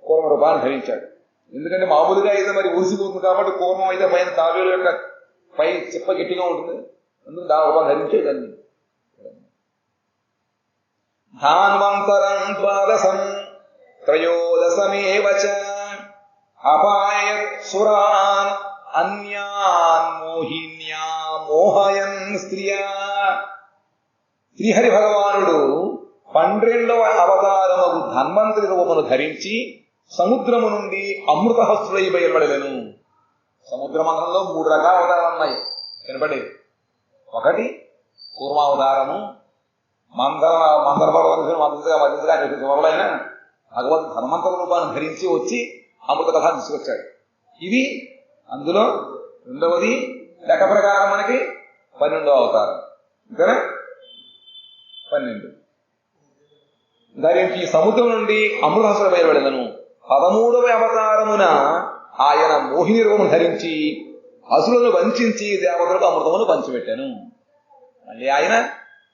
కూర్మ రూపాన్ని ధరించాడు. ఎందుకంటే మామూలుగా అయితే మరి ఉరిసిపోతుంది కాబట్టి కూర్మం అయితే పైన తాబేలు యొక్క పై చిప్ప గట్టిగా ఉంటుంది. అందుకు దాని రూపాన్ని ధరించేదాన్ని. ధాన్వంతరం ద్వాదశం త్రయోదశమేవ చ అపాయత్ సురాన్ అన్యాన్ మోహిన్యా మోహయన్ స్త్రియా. శ్రీహరి భగవానుడు 12వ అవతారము ధన్వంతరి రూపమును ధరించి సముద్రము నుండి అమృతహస్తుడై బయలుపడలేను. సముద్రమంత్రంలో 3 రకాల అవతారాలు ఉన్నాయి వినపడి. ఒకటి కూర్మావతారము, మందర పర్వతం మధ్యగా చివరలైన భగవద్ ధన్వంతర రూపాన్ని ధరించి వచ్చి అమృత కథ తీసుకొచ్చాడు. ఇది అందులో 2వది లెక్క ప్రకారం మనకి 12వ అవతారం. ఇంతనే 12 ధరించి సముద్రం నుండి అమృతహస్తుడు బయలుపడలను. 13వ అవతారమున ఆయన మోహిని రూపం ధరించి అసురులను వంచి దేవతలకు అమృతమును పంచిపెట్టాను. మళ్ళీ ఆయన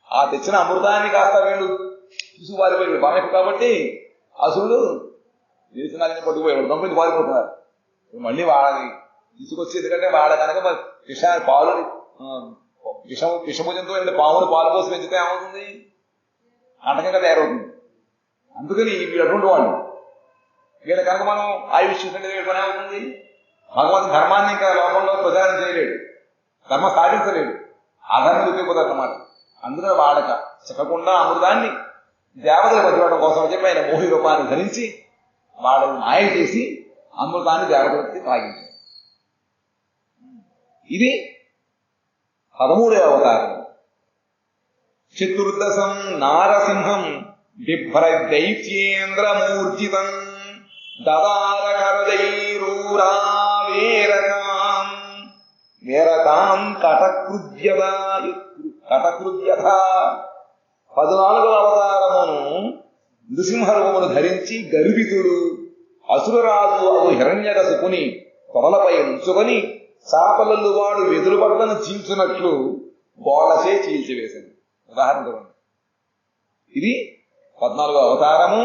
ఆ తెచ్చిన అమృతాన్ని కాస్త వీళ్ళు తీసుకుపారిపోయి బాగా కాబట్టి అసురులు దేశాన్ని పట్టుకుపోయాడు. దొంగలు పారిపోతున్నారు. మళ్ళీ వాళ్ళని తీసుకొచ్చి, ఎందుకంటే వాళ్ళ కనుక పాలు విషభుజంతో పాములు పాలు పోసి పెంచితే ఏమవుతుంది? అంటకంగా తయారవుతుంది. అందుకని వీళ్ళు అటువంటి వాళ్ళు. వీళ్ళ కనుక మనం ఆయుష్ పని అవుతుంది. భగవంతు ధర్మాన్ని ఇంకా లోకంలో ప్రచారం చేయలేడు, ధర్మం సాధించలేడు, అధర్మం చూపిపోతారు అన్నమాట. అందుకని వాళ్ళక చిక్కకుండా అమృతాన్ని దేవతలు పట్టుకోవడం కోసం చెప్పి ఆయన మోహి రూపాన్ని ధరించి వాళ్ళని మాయ చేసి అమృతాన్ని దేవతలకి తాగించారు. ఇది 13వ అవతారం. చతుర్దశం నారసింహం బిభ్రదైత్యేంద్రమూర్జితం దదారకరదైరూరావేరకాం వేరకాం కటకృద్యత. 14వ అవతారమును నృసింహరూపమును ధరించి గర్వితుడు అసురరాజు అవు హిరణ్యకశిపుని తొరలపై నుంచుకొని చాపలల్లు వాడు వెదురుబడ్డను చీల్చినట్లు గోళ్లచే చీల్చివేశాడు. ఉదాహరణ చూడండి. ఇది 14వ అవతారము.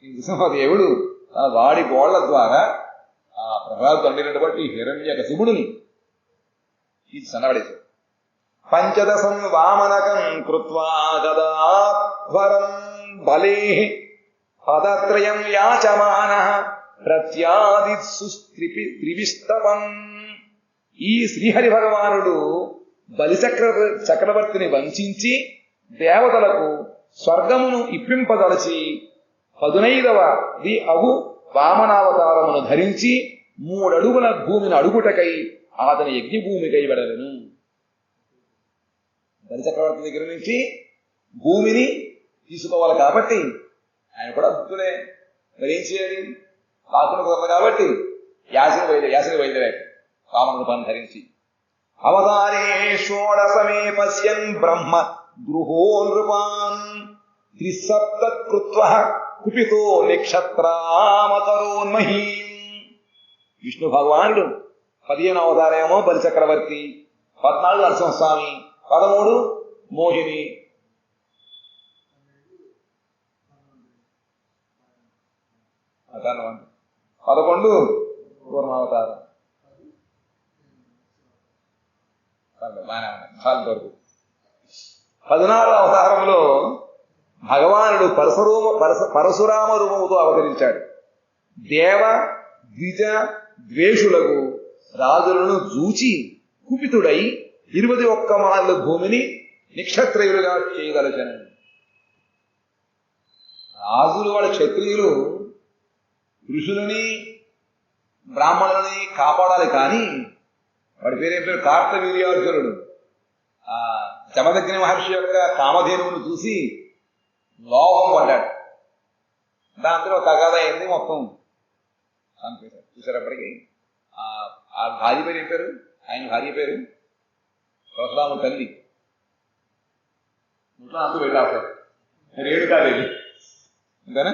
ఈ నృసింహదేవుడు తన వాడి గోళ్ల ద్వారా ఆ ప్రహ్లాదు తండ్రినటువంటి హిరణ్యకశిపుడిని ఇది సన్నబడేశాడు. పంచదశం వామనకం కృత్వా గదాధ్వరం బలే పదత్రయం యాచమానః ప్రత్యాదిత్సుస్త్రివిస్తపం. ఈ శ్రీహరి భగవానుడు చక్రవర్తిని వంచించి దేవతలకు స్వర్గమును ఇప్పింపదలచి 15వ అగు వామనావతారమును ధరించి 3 అడుగుల భూమిని అడుగుటకై అతని యజ్ఞభూమికై వెడలను. బలిచక్రవర్తి దగ్గర నుంచి భూమిని తీసుకోవాలి కాబట్టి ఆయన కూడా భక్తుడే. మరి ఏం చేయాలి? కాకులు కుదరదు కాబట్టి యాసని బయలుదేరాడు వామన రూపాన్ని ధరించి. అవతారే షోడసమే పశ్యన్ బ్రహ్మ గృహో నృపాన్ త్రిసప్తకృత్వః కుపితో నిక్షత్రామకరోన్మహీం. విష్ణు భగవానుడు 15వ అవతారమేమో బలిచక్రవర్తి, 14 నరసింహస్వామి, 13 మోహిని, 11 కూర్మావతారం. బాగానే ఉన్నాయి చాలా వరకు. 16వ అవతారంలో భగవానుడు పరశురామ రూపముతో అవతరించాడు. దేవ ద్విజ ద్వేషులకు రాజులను జూచి కుపితుడై 21 మార్లు భూమిని నిక్షత్రియులుగా చేయదలచను. రాజులు వాళ్ళ క్షత్రియులు ఋషులని బ్రాహ్మణులని కాపాడాలి. కానీ వాడి పేరేం పేరు? కార్తవీర్యార్జునుడు. ఆ జమదగ్ని మహర్షి యొక్క కామధేనువును చూసి లోహం పడ్డాడు. దాంతో ఒక కథ అయింది, మొత్తం చంపేశారు. చూసేటప్పటికి ఆ భార్య పేరు ఏం పేరు? ఆయన భార్య పేరు పరశురాము తల్లి. ఇంట్లో అంతా వెళ్ళాడు రేణుకాదేవి. అంతేనా?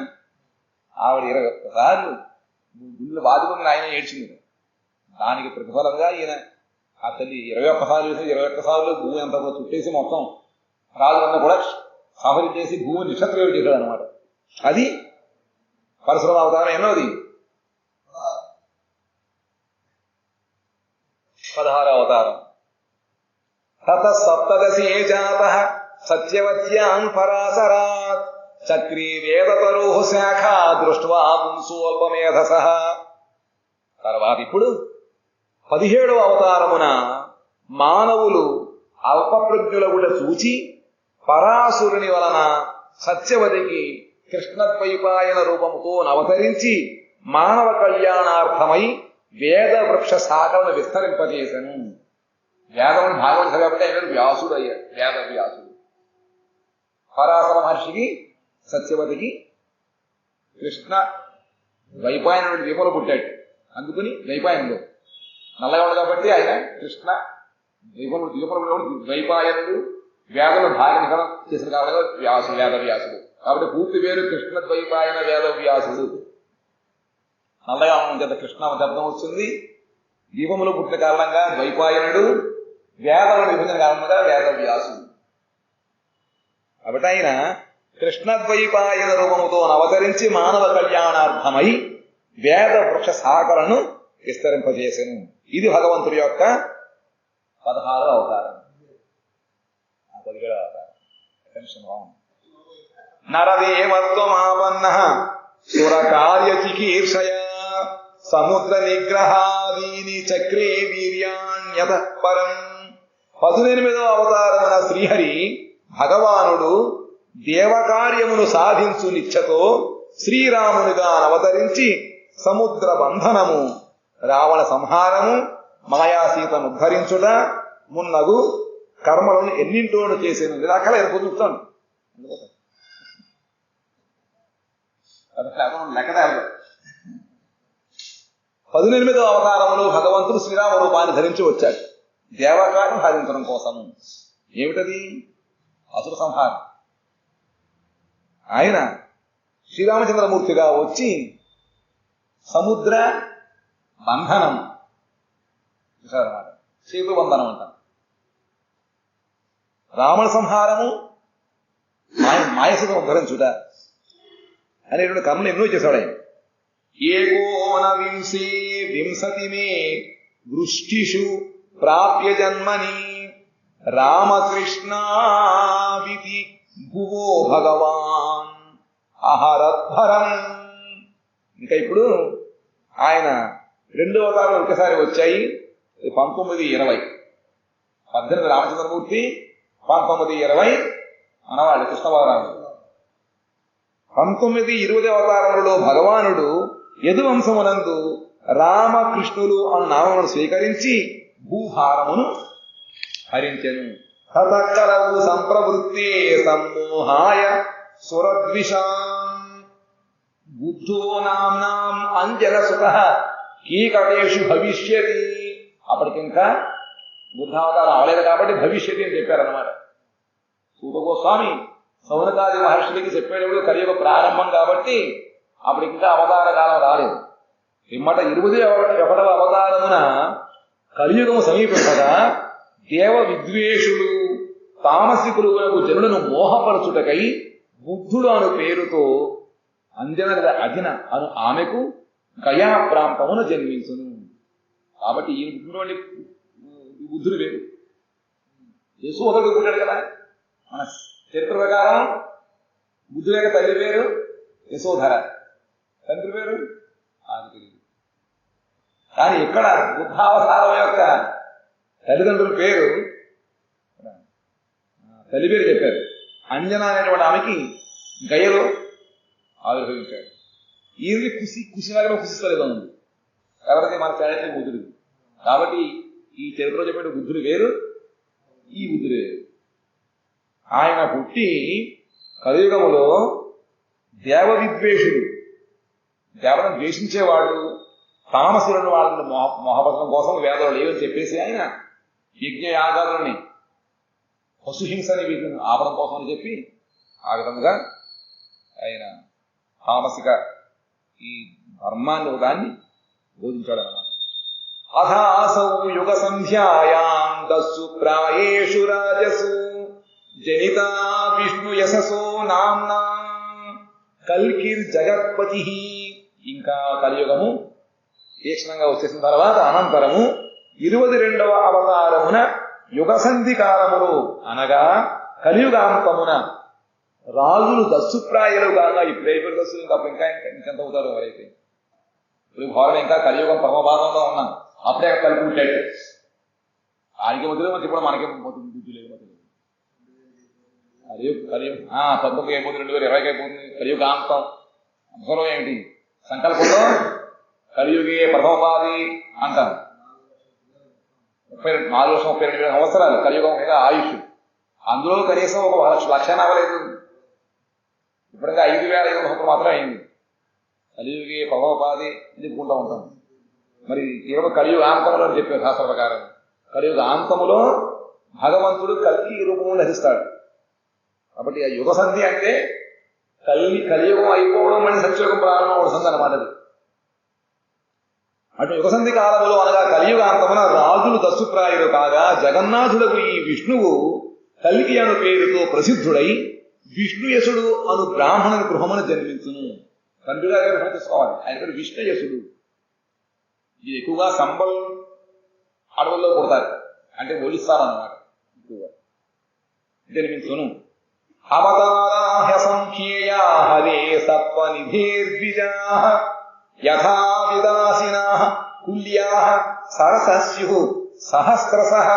ఆవిడ 21 సార్లు గుళ్ళు బాదుకుని ఆయన ఏడ్చింది. దానికి ప్రతిఫలంగా ఈయన ఆ తల్లి 21 సార్లు చేసి 21 సార్లు భూమి అంతా కూడా చుట్టేసి మొత్తం రాజులన్నా కూడా సంహరించేసి భూమి నిక్షత్రియులు చేశాడు అనమాట. అది పరశురామ అవతారం. ఎన్నోది? 16వ అవతారం. తత సప్తదశే జాతః సత్యవత్యాన్ పరాశరాత్ చక్రీ వేదతరోః శాఖా దృష్ట్వా పుంసోల్పమేధసః. తర్వాత ఇప్పుడు 17వ అవతారమున మానవులు అల్పప్రజ్ఞులగుట చూచి పరాశురుని వలన సత్యవతికి కృష్ణద్వైపాయన రూపముతో అవతరించి మానవ కళ్యాణార్థమై వేద వృక్ష శాఖలను విస్తరింపజేశను. వేదముని భాగవత కాబట్టి ఆయన వ్యాసుడు అయ్యాడు, వేద వ్యాసుడు. పరాశర మహర్షికి సత్యవతికి కృష్ణ ద్వైపాయనుడి దీపంలో పుట్టాడు. అందుకుని ద్వైపాయనుడు నల్లగా ఉంది కాబట్టి ఆయన కృష్ణ దీపంలో ద్వైపాయనుడు. వేదలు భాగనికరం చేసిన కారణంగా వ్యాసుడు, వేద వ్యాసుడు. కాబట్టి పూర్తి పేరు కృష్ణ ద్వైపాయన వేద వ్యాసుడు. నల్లగా ఉన్నంత కృష్ణ శబ్దం వస్తుంది. దీపములో పుట్టిన కారణంగా ద్వైపాయనుడు, వేదముల విభజన కారణంగా వేద వ్యాసుడు. కాబట్టి ఆయన కృష్ణద్వైపాయన రూపముతో అవతరించి మానవ కళ్యాణార్థమై వేద వృక్ష శాఖలను విస్తరింపజేసెను. ఇది భగవంతుడి యొక్క 16వ అవతారం. 17వ అవతారం. నరదేవత్వమాపన్నః సురకార్యచికీర్షయా సముద్ర నిగ్రహాదీని చక్రే వీర్యాణ్యతః పరం. 18వ అవతారమున శ్రీహరి భగవానుడు దేవకార్యమును సాధించు నిచ్ఛతో శ్రీరామునిగా అవతరించి సముద్ర బంధనము, రావణ సంహారము, మాయాసీతను ఉద్ధరించుట మున్నగు కర్మలను ఎన్నింటోను చేసేను. ఇది అక్కడ ఎరుపుతాను లెక్కనే. 18వ అవతారంలో భగవంతుడు శ్రీరామ రూపాన్ని ధరించి వచ్చాడు దేవకార్యం సాధించడం కోసము. ఏమిటది? అసుర సంహారం. ఆయన శ్రీరామచంద్రమూర్తిగా వచ్చి సముద్ర బంధనం చూసారన్నమాట. సేతు బంధనం అంటారు. రావణ సంహారము, మాయసును ఉద్ధరించుట అనేటువంటి కర్మలు ఎన్నో చేశాడు ఆయన. ఏకోన వింశతి మే వృష్టిషు ప్రాప్య జన్మని రామకృష్ణావితి భువో భగవాన్ అహరద్భరం. ఇంకా ఇప్పుడు ఆయన 2 అవతారాలు ఒకసారి వచ్చాయి. 1920 18 రామచంద్రమూర్తి, 1920 మనవాళ్ళు కృష్ణవరాలు. 1920 అవతారములలో భగవానుడు యదువంశమునందు రామకృష్ణులు అను నామమును స్వీకరించి భూభారమును హరించెను. హతకలవు సంప్రవృత్తే సమ్మోహాయ సురద్విషాం బుద్ధో నామ్నాం అంజన సుఖః కీకటేషు భవిష్యతి. అప్పటికింకా బుద్ధావతారం అవలేదు కాబట్టి భవిష్యతి అని చెప్పారన్నమాట. సూత గోస్వామి సౌనకాది మహర్షులకి చెప్పేటప్పుడు కలియుగ ప్రారంభం కాబట్టి అప్పటికింకా అవతార కాలం రాలేదు. పిమ్మట 21వ అవతారమున కలియుగము సమీపించగా దేవ విద్వేషులు తామసికులు జనులను మోహపరచుటకై బుద్ధుడు అను పేరుతో అంజన అజిన అను ఆమెకు గయా ప్రాంతమున జన్మించును. కాబట్టి ఈ బుద్ధుడు వేరు. యశోదడు పుట్టాడు కదా. మన చరిత్ర ప్రకారం బుద్ధుడు యొక్క తల్లి పేరు యశోధర, తండ్రి పేరు ఆదిత్యుడు. కానీ ఇక్కడ బుద్ధావతారం యొక్క తల్లిదండ్రుల పేరు తల్లి పేరు చెప్పారు. అంజన అనేటువంటి ఆమెకి గయలో ఆవిర్భవించాడు. ఈయనది కుశినగరం కుశిస్తలేదు ఉంది. ఎవరైతే మన చారిత్ర బుద్ధుడు. కాబట్టి ఈ చరిత్రలో చెప్పే బుద్ధుడు వేరు, ఈ బుద్ధుడు వేరు. ఆయన పుట్టి కలియుగములో దేవ విద్వేషుడు, దేవతను ద్వేషించేవాడు, తామసులను వాళ్ళని మోహపరచడం కోసం వేదాలు లేవని చెప్పేసి ఆయన యజ్ఞ యాగాదులని పశుహింసని వీటిని ఆపడం కోసం అని చెప్పి ఆ విధంగా ఆయన తామసిక ఈ ధర్మాన్ని ఒకదాన్ని బోధించాడు అన్నమాట. అథాసౌ యుగ సంధ్యాయాం దస్సు ప్రాయేషు రాజసు జనితా విష్ణు యశసో నామ్నా కల్కిర్ జగత్పతి. ఇంకా కలియుగము తీక్షణంగా వచ్చేసిన తర్వాత అనంతరము 22వ అవతారమున యుగసంధి కాలములు అనగా కలియుగాంతమున రాజులు దస్సుప్రాయులు కాగా ఇప్పుడు అయిపోయి దస్సులు ఇంకెంత అవుతారు ఎవరైతే. ఇప్పుడు ఘోరం ఇంకా కలియుగం పరమభాగంలో ఉన్నాం. అప్పుడే కలిపి ఉంటాడు. ఆడికి మధ్యలో వచ్చి ఇప్పుడు మనకి బుద్ధి లేదు. కలియుగం 19 అయిపోతుంది, 2020 అయిపోతుంది. కలియుగాంతం అంశంలో ఏంటి సంకల్పంలో కలియుగే ప్రథమోపాధి అంటాం. 432 సంవత్సరాలు కలియుగం మీద ఆయుష్. అందులో కనీసం ఒక 1,00,000 అవ్వలేదు. ఇప్పటికే 5,500 సంవత్సరం మాత్రం అయింది. కలియుగే ప్రథమోపాధి చెప్పుకుంటూ ఉంటాం. మరి కేవలం కలియుగాంతంలో చెప్పే శాస్త్ర ప్రకారం కలియుగాంతములో భగవంతుడు కల్కి రూపంలో ధరిస్తాడు. కాబట్టి ఆ యుగ సంధి అంటే కలియుగం అయిపోవడం మళ్ళీ సత్యయుగం ప్రారంభం అవుతుంది అన్నమాట. అది అటు యుగసంధి కాలములో అనగా కలియుగాంతమున రాజులు దస్సుప్రాయులు కాగా జగన్నాథుడకు ఈ విష్ణువు కల్కి అను పేరుతో ప్రసిద్ధుడై విష్ణుయసుడు అను బ్రాహ్మణుని గృహమున జన్మించును. తండ్రిగా గారు తీసుకోవాలి. ఆయన పేరు విష్ణుయసుడు. ఇది ఎక్కువగా సంబల్ అడవుల్లో పుడతారు, అంటే ఒలిస్తారన్నమాట. ఎక్కువగా జన్మించును. అవతారాహ సంఖ్యేయా హరే సత్వనిధేర్ద్విజా యథా విదాసినాః కుల్యాః సరసస్యు సహస్రశః.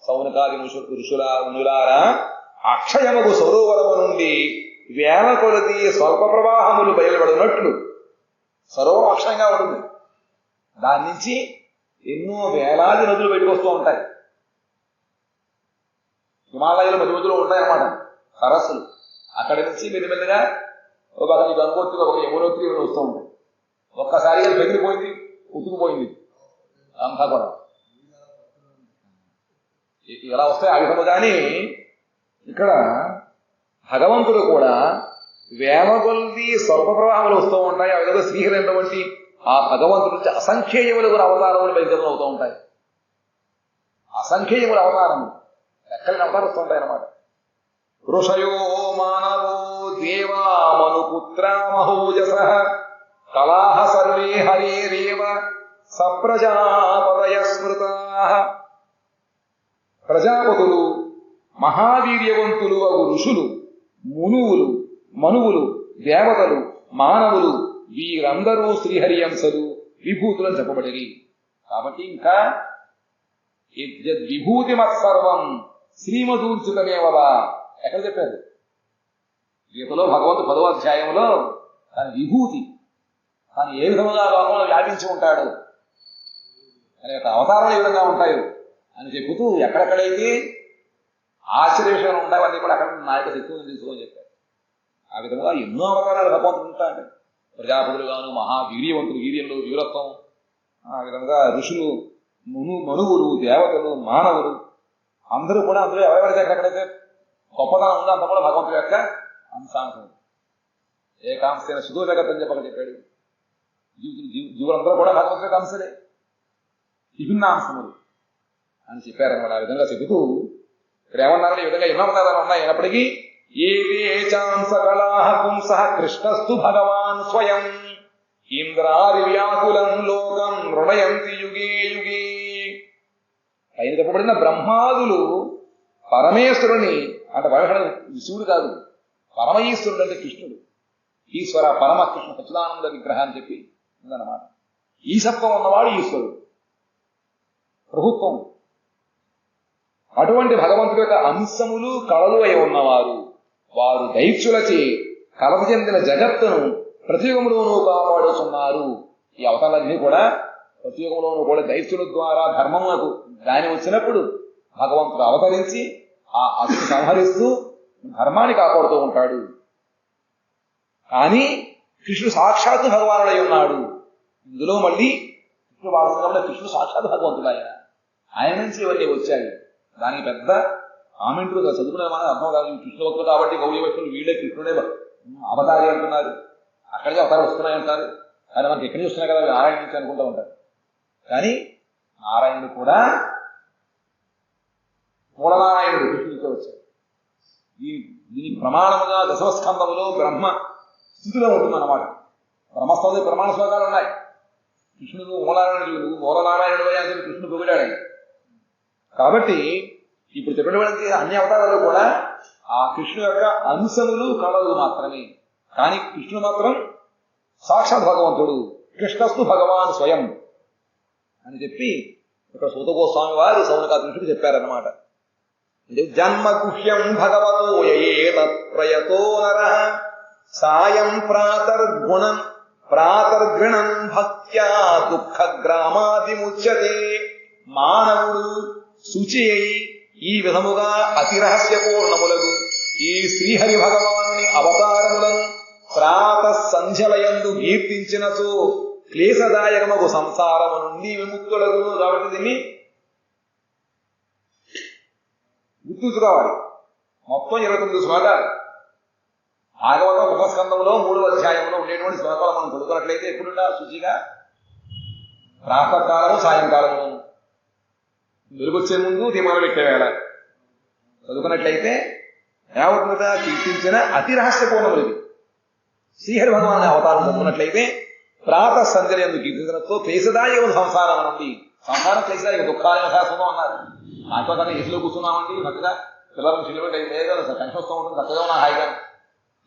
సౌనకాది ఋషులారా అక్షయముగు సరోవరము నుండి వేల కొలది స్వల్ప ప్రవాహములు బయలుపడినట్లు సరోవరం అక్షయంగా ఉంటుంది. దాని నుంచి ఎన్నో వేలాది నదులు బయటకు వస్తూ ఉంటాయి. హిమాలయాల మధ్య మధ్యలో ఉంటాయన్నమాట సరస్సులు. అక్కడి నుంచి మెల్లిమెల్లిగా ఒక గంగోత్రి, ఒక యమునోత్రి వస్తూ ఉంటాయి. ఒక్కసారిగా పెగిలిపోయింది, ఉతుకుపోయింది అంతా కూడా. ఇలా వస్తాయి ఆ విధముగానే ఇక్కడ భగవంతుడు కూడా వేల కొలది స్వల్ప ప్రవాహములు వస్తూ ఉంటాయి. ఆ విధంగా శ్రీహరైనటువంటి ఆ భగవంతుడి నుంచి అసంఖ్యేయములు అవతారములు బయలుదేరులు అవుతూ ఉంటాయి. అసంఖ్యేయముల అవతారములు ఎక్కడికి అవతారం వస్తూ ఉంటాయి అన్నమాట. ఋషయో మానవో దేవా మనుపుత్ర మహోజస కళాహ సర్వే హరేరేవ సప్రజాపతయ స్మృతాః. ప్రజాపతులు, మహావీర్యవంతులు అగు ఋషులు, మునువులు, మనువులు, దేవతలు, మానవులు వీరందరూ శ్రీహరియంశలు, విభూతులను చెప్పబడిరి. కాబట్టి ఇంకా విభూతిమత్సర్వం శ్రీమదూర్జితమేవా ఎక్కడ చెప్పారు? గీతలో భగవంతుడు 10వ అధ్యాయంలో తన విభూతి తాను ఏ విధంగా లోకంలో వ్యాపించి ఉంటాడు అనే యొక్క అవతారాలు ఏ విధంగా ఉంటాయో అని చెబుతూ ఎక్కడెక్కడైతే ఆశ్చర్యవిషయాలు ఉంటాయి అన్నీ కూడా అక్కడ నాయక శక్తులను తెలుసుకోని చెప్పారు. ఆ విధంగా ఎన్నో అవతారాలు భగవంతుడు ఉంటాయండి. ప్రజాపతులు గాను, మహావీర్యవంతులు, వీర్యంలో వీరత్వం, ఆ విధంగా ఋషులు, మనువులు, దేవతలు, మానవులు అందరూ కూడా అందులో ఎవరెవరైతే ఎక్కడెక్కడైతే గొప్పతనం ఉందో అంత కూడా భగవంతుడి యొక్క అంశాంశం. ఏకాంశైన సుధో జగత్ చెప్పక చెప్పాడు. జీవులందరూ కూడా భగవంతుడి యొక్క అంశలే, విభిన్నాంశములు అని చెప్పారన్నమాట. ఆ విధంగా చెబుతూ ఇక్కడ ఏమన్నారని ఈ విధంగా ఎన్నో అవతారాలు ఉన్నాయి. అయినప్పటికీ ఏచాంసకళాః పుంసః కృష్ణస్తు భగవాన్ స్వయం ఇంద్రారి వ్యాకులం లోకం రుణయంతి యుగే యుగే. పైన చెప్పబడిన బ్రహ్మాదులు పరమేశ్వరుని అంటే వాడు శివుడు కాదు, పరమేశ్వరుడు అంటే కృష్ణుడు, ఈశ్వర పరమ కృష్ణ సచ్చిదానంద విగ్రహం అని చెప్పి ఉందన్నమాట. ఈశత్వం ఉన్నవాడు ఈశ్వరుడు, ప్రభుత్వం. అటువంటి భగవంతుడి యొక్క అంశములు కళలు అయి ఉన్నవారు వారు దైత్యులచే కలత చెందిన జగత్తును ప్రతియుగంలోనూ కాపాడుతున్నారు. ఈ అవతారాలన్నీ కూడా ప్రతియుగంలోనూ కూడా దైత్యుల ద్వారా ధర్మములకు దాని వచ్చినప్పుడు భగవంతుడు అవతరించి ఆ అసుని సంహరిస్తూ ధర్మాన్ని కాపాడుతూ ఉంటాడు. కానీ కృష్ణుడు సాక్షాత్తు భగవానుడై ఉన్నాడు. ఇందులో మళ్ళీ కృష్ణుడు వాడుతున్న కృష్ణుడు సాక్షాత్తు భగవంతుడు. ఆయన నుంచి ఇవన్నీ వచ్చాయి. దానికి పెద్ద కామెంట్లు చదువుకునే మనం అర్థం కాదు. కృష్ణ భక్తులు కాబట్టి గౌరీ భక్తులు వీళ్ళే కృష్ణుడే అవతారి అంటున్నారు, అక్కడికి అవతారం వస్తున్నాయి అంటారు. కానీ మనకి ఎక్కడి నుంచి వస్తున్నాయి కదా నారాయణ నుంచి అనుకుంటూ ఉంటారు. కానీ నారాయణుడు కూడా మూలనారాయణుడు కృష్ణుడితో వచ్చాడు. దీనికి ప్రమాణముగా దశమస్కంధములో బ్రహ్మ స్థితిలో ఉంటుందన్నమాట. బ్రహ్మస్కంధ ప్రమాణ శ్లోకాలు ఉన్నాయి. కృష్ణుడు మూలనారాయణుడు, మూలనారాయణుడు అని కృష్ణుడు పొగిడాడు. కాబట్టి ఇప్పుడు చెప్పినటువంటి అన్ని అవతారాలు కూడా ఆ కృష్ణు యొక్క అంశములు కళలు మాత్రమే. కానీ కృష్ణుడు మాత్రం సాక్షాత్ భగవంతుడు, కృష్ణస్తు భగవాన్ స్వయం అని చెప్పి ఇక్కడ సూత గోస్వామి వారు సౌనకాత్మకుడు చెప్పారన్నమాట. జన్మ గుహ్యం భగవతో యయేతత్ప్రయతో నరః సాయం ప్రాతర్గృణం భక్త్యా దుఃఖగ్రామాదిముచ్యతే. మానవుడు శుచి అయి ఈ విధముగా అతి రహస్యపూర్ణములకు ఈ శ్రీహరి భగవానుని అవతారములను ప్రాత సంధ్యలయందు కీర్తించినచో క్లేశదాయకమగు సంసారము నుండి విముక్తులకు. కాబట్టి దీన్ని గుర్తుంచుకోవాలి. మొత్తం 29 శ్లోకాలు భాగవతం ఉపస్కంధంలో 3వ అధ్యాయంలో ఉండేటువంటి శ్లోకాలు మనం చదువుకున్నట్లయితే ఎప్పుడున్నా శుచిగా ప్రాతకాలము సాయంకాలము వెలుగొచ్చే ముందు దీపాలు పెట్టేవేళ చదువుకున్నట్లయితే యావత్తుగా కీర్తించిన అతి రహస్యపూర్ణములు ఇది. శ్రీహరి భగవాన్ అవతారం చదువుకున్నట్లయితే ప్రాత సంధ్యలు ఎందుకు కీర్తించినతో క్లేశదాయక సంసారం నుండి, సంసారం క్లేశదాయక దుఃఖాలైన శాశ్వతం అన్నారు. నాతో కన్నా ఏసులో కూర్చున్నామండి చక్కగా పిల్లలను చిల్లిపెట్టి లేదు టెన్షన్ వస్తూ ఉంటుంది, చక్కగా ఉన్నా హాయిగా.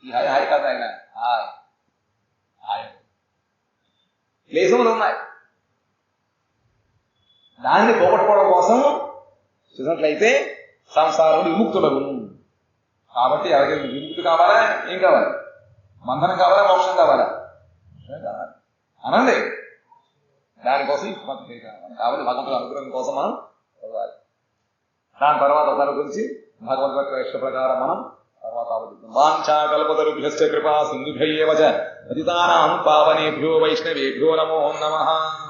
ఈ హాయి హాయి కాదు ఆయన హాయ్ హాయ్ క్లేశములు ఉన్నాయి. దాన్ని పోగొట్టుకోవడం కోసం చూసినట్లయితే సంసారం విముక్తులగును. కాబట్టి ఎవరికి విముక్తి కావాలా, ఏం కావాలి? బంధనం కావాలా, మోక్షం కావాలా? కావాలి అనండి. దానికోసం ఈ పద్ధతి కావాలి. కాబట్టి భగవంతుడు అనుగ్రహం కోసం మనం చదవాలి. దాని తర్వాత దాని గురించి భగవద్గీత ఇష్ట ప్రకారం మనం తర్వాత ఆలోచిద్దాం. వాంఛాకల్పతరుభ్యశ్చ కృపా సింధుభ్యైవ చ పతితానాం పావనేభ్యో వైష్ణవేభ్యో నమో నమః.